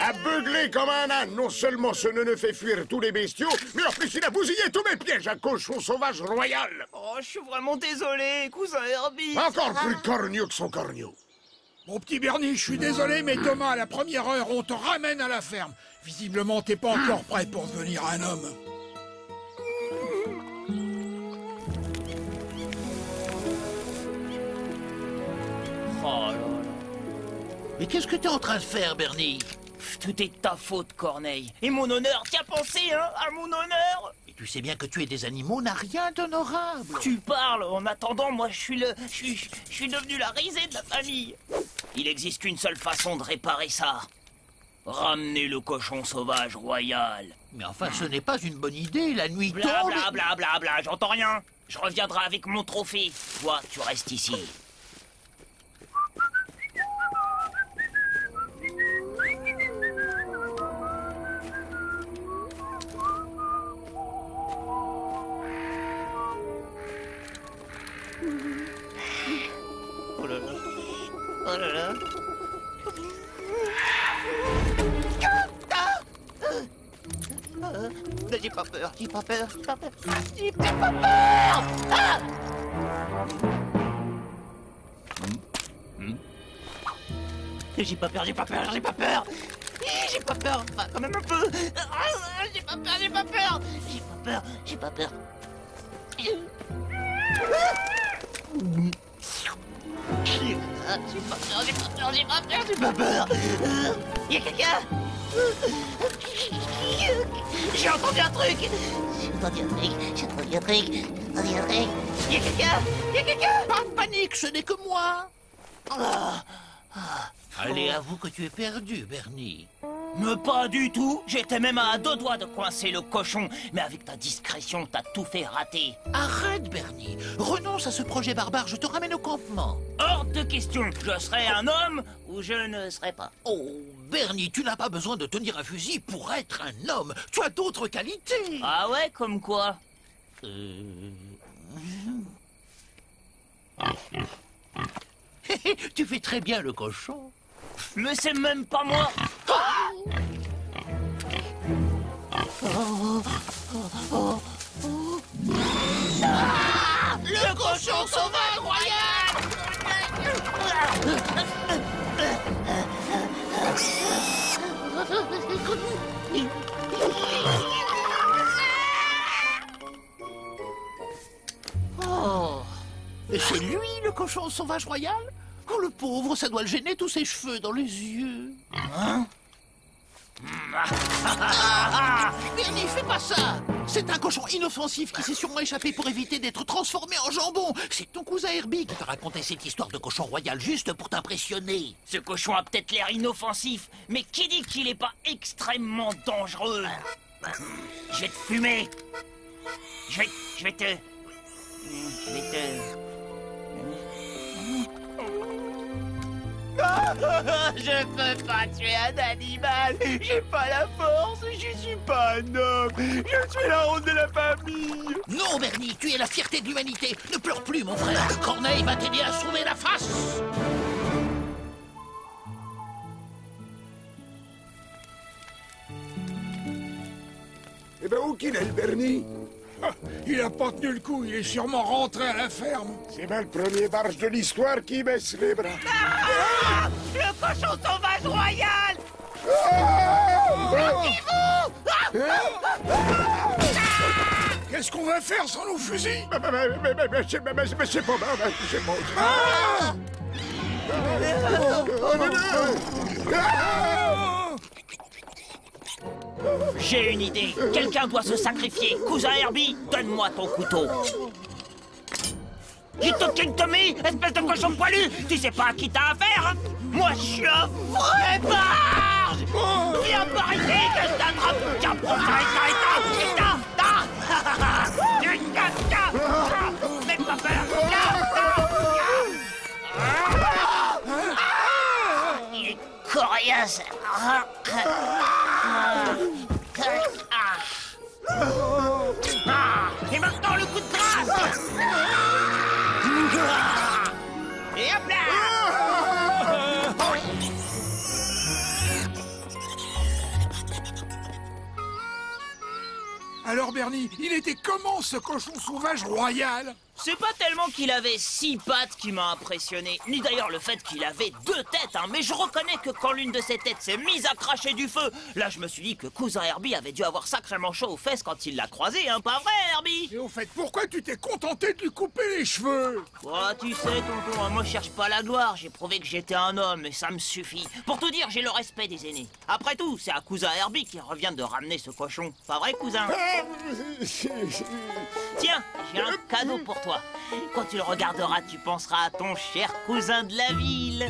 Aveuglé comme un âne, non seulement ce ne fait fuir tous les bestiaux, mais en plus il a bousillé tous mes pièges à cochon sauvage royal. Oh, je suis vraiment désolé, cousin Herbie. Encore plus corneau que son corneau. Mon petit Bernie, je suis désolé, mais demain, à la première heure, on te ramène à la ferme. Visiblement, t'es pas encore prêt pour devenir un homme. Oh là là. Mais qu'est-ce que t'es en train de faire, Bernie? Tout est de ta faute, Corneille. Et mon honneur, t'y as pensé, hein, à mon honneur? Et tu sais bien que tuer des animaux n'a rien d'honorable. Tu parles. En attendant, moi, je suis devenu la risée de la famille. Il existe qu'une seule façon de réparer ça. Ramener le cochon sauvage royal. Mais enfin, ce n'est pas une bonne idée, la nuit tombe... Bla bla bla bla, j'entends rien. Je reviendrai avec mon trophée. Toi, tu restes ici. Oh là là. Oh là là. J'ai pas peur, j'ai pas peur, j'ai pas peur, j'ai pas peur. Ah! J'ai pas peur, j'ai pas peur, j'ai pas peur. J'ai pas peur, enfin, quand même un peu. J'ai pas peur, j'ai pas peur. J'ai pas peur, j'ai pas peur. J'ai pas peur, j'ai pas peur, j'ai pas peur, j'ai pas peur. Y'a quelqu'un? J'ai entendu un truc. J'ai entendu un truc, j'ai entendu un truc, j'ai entendu un truc. Y'a quelqu'un? Y'a quelqu'un? Pas de panique, ce n'est que moi. Allez, avoue que tu es perdu, Bernie. Mais pas du tout. J'étais même à 2 doigts de coincer le cochon. Mais avec ta discrétion, t'as tout fait rater. Arrête, Bernie. Renonce à ce projet barbare, je te ramène au campement. Hors de question. Je serai un homme ou je ne serai pas. Oh, Bernie, tu n'as pas besoin de tenir un fusil pour être un homme. Tu as d'autres qualités. Ah ouais, comme quoi? Tu fais très bien le cochon. Mais c'est même pas moi. Le cochon sauvage royal! Oh! Et c'est lui, le cochon sauvage royal? Oh, le pauvre, ça doit le gêner, tous ses cheveux dans les yeux. Hein? Bernie, fais pas ça! C'est un cochon inoffensif qui s'est sûrement échappé pour éviter d'être transformé en jambon. C'est ton cousin Herbie qui t'a raconté cette histoire de cochon royal juste pour t'impressionner. Ce cochon a peut-être l'air inoffensif, mais qui dit qu'il est pas extrêmement dangereux? Je vais te fumer. Je vais te... Je peux pas tuer un animal. J'ai pas la force. Je suis pas un homme. Je suis la honte de la famille. Non, Bernie, tu es la fierté de l'humanité. Ne pleure plus, mon frère. Corneille va t'aider à sauver la face. Eh ben, où qu'il est, le Bernie? Ah, il a pas tenu le coup, il est sûrement rentré à la ferme. C'est bien le premier barge de l'histoire qui baisse les bras. Ah, le cochon sauvage royal. Qu'est-ce qu'on va faire sans nos fusils? Mais c'est pas... c'est bon. J'ai une idée. Quelqu'un doit se sacrifier. Cousin Herbie, donne-moi ton couteau. You talking to me, espèce de cochon poilu? Tu sais pas à qui t'as affaire, hein? Moi, je suis un vrai barge. Viens par ici que je t'attrape. Tiens, prends ça, N'aie pas peur. Il est coriace. Et maintenant le coup de grâce. Et hop là. Alors Bernie, il était comment ce cochon sauvage royal? C'est pas tellement qu'il avait 6 pattes qui m'a impressionné, ni d'ailleurs le fait qu'il avait 2 têtes, hein, mais je reconnais que quand l'une de ses têtes s'est mise à cracher du feu, là je me suis dit que cousin Herbie avait dû avoir sacrément chaud aux fesses quand il l'a croisé, hein, pas vrai Herbie? Et au fait, pourquoi tu t'es contenté de lui couper les cheveux? Oh, tu sais tonton, hein, moi je cherche pas la gloire, j'ai prouvé que j'étais un homme et ça me suffit. Pour tout dire, j'ai le respect des aînés. Après tout, c'est à cousin Herbie qui revient de ramener ce cochon, pas vrai cousin? Tiens, j'ai un cadeau pour toi. Quand tu le regarderas, tu penseras à ton cher cousin de la ville.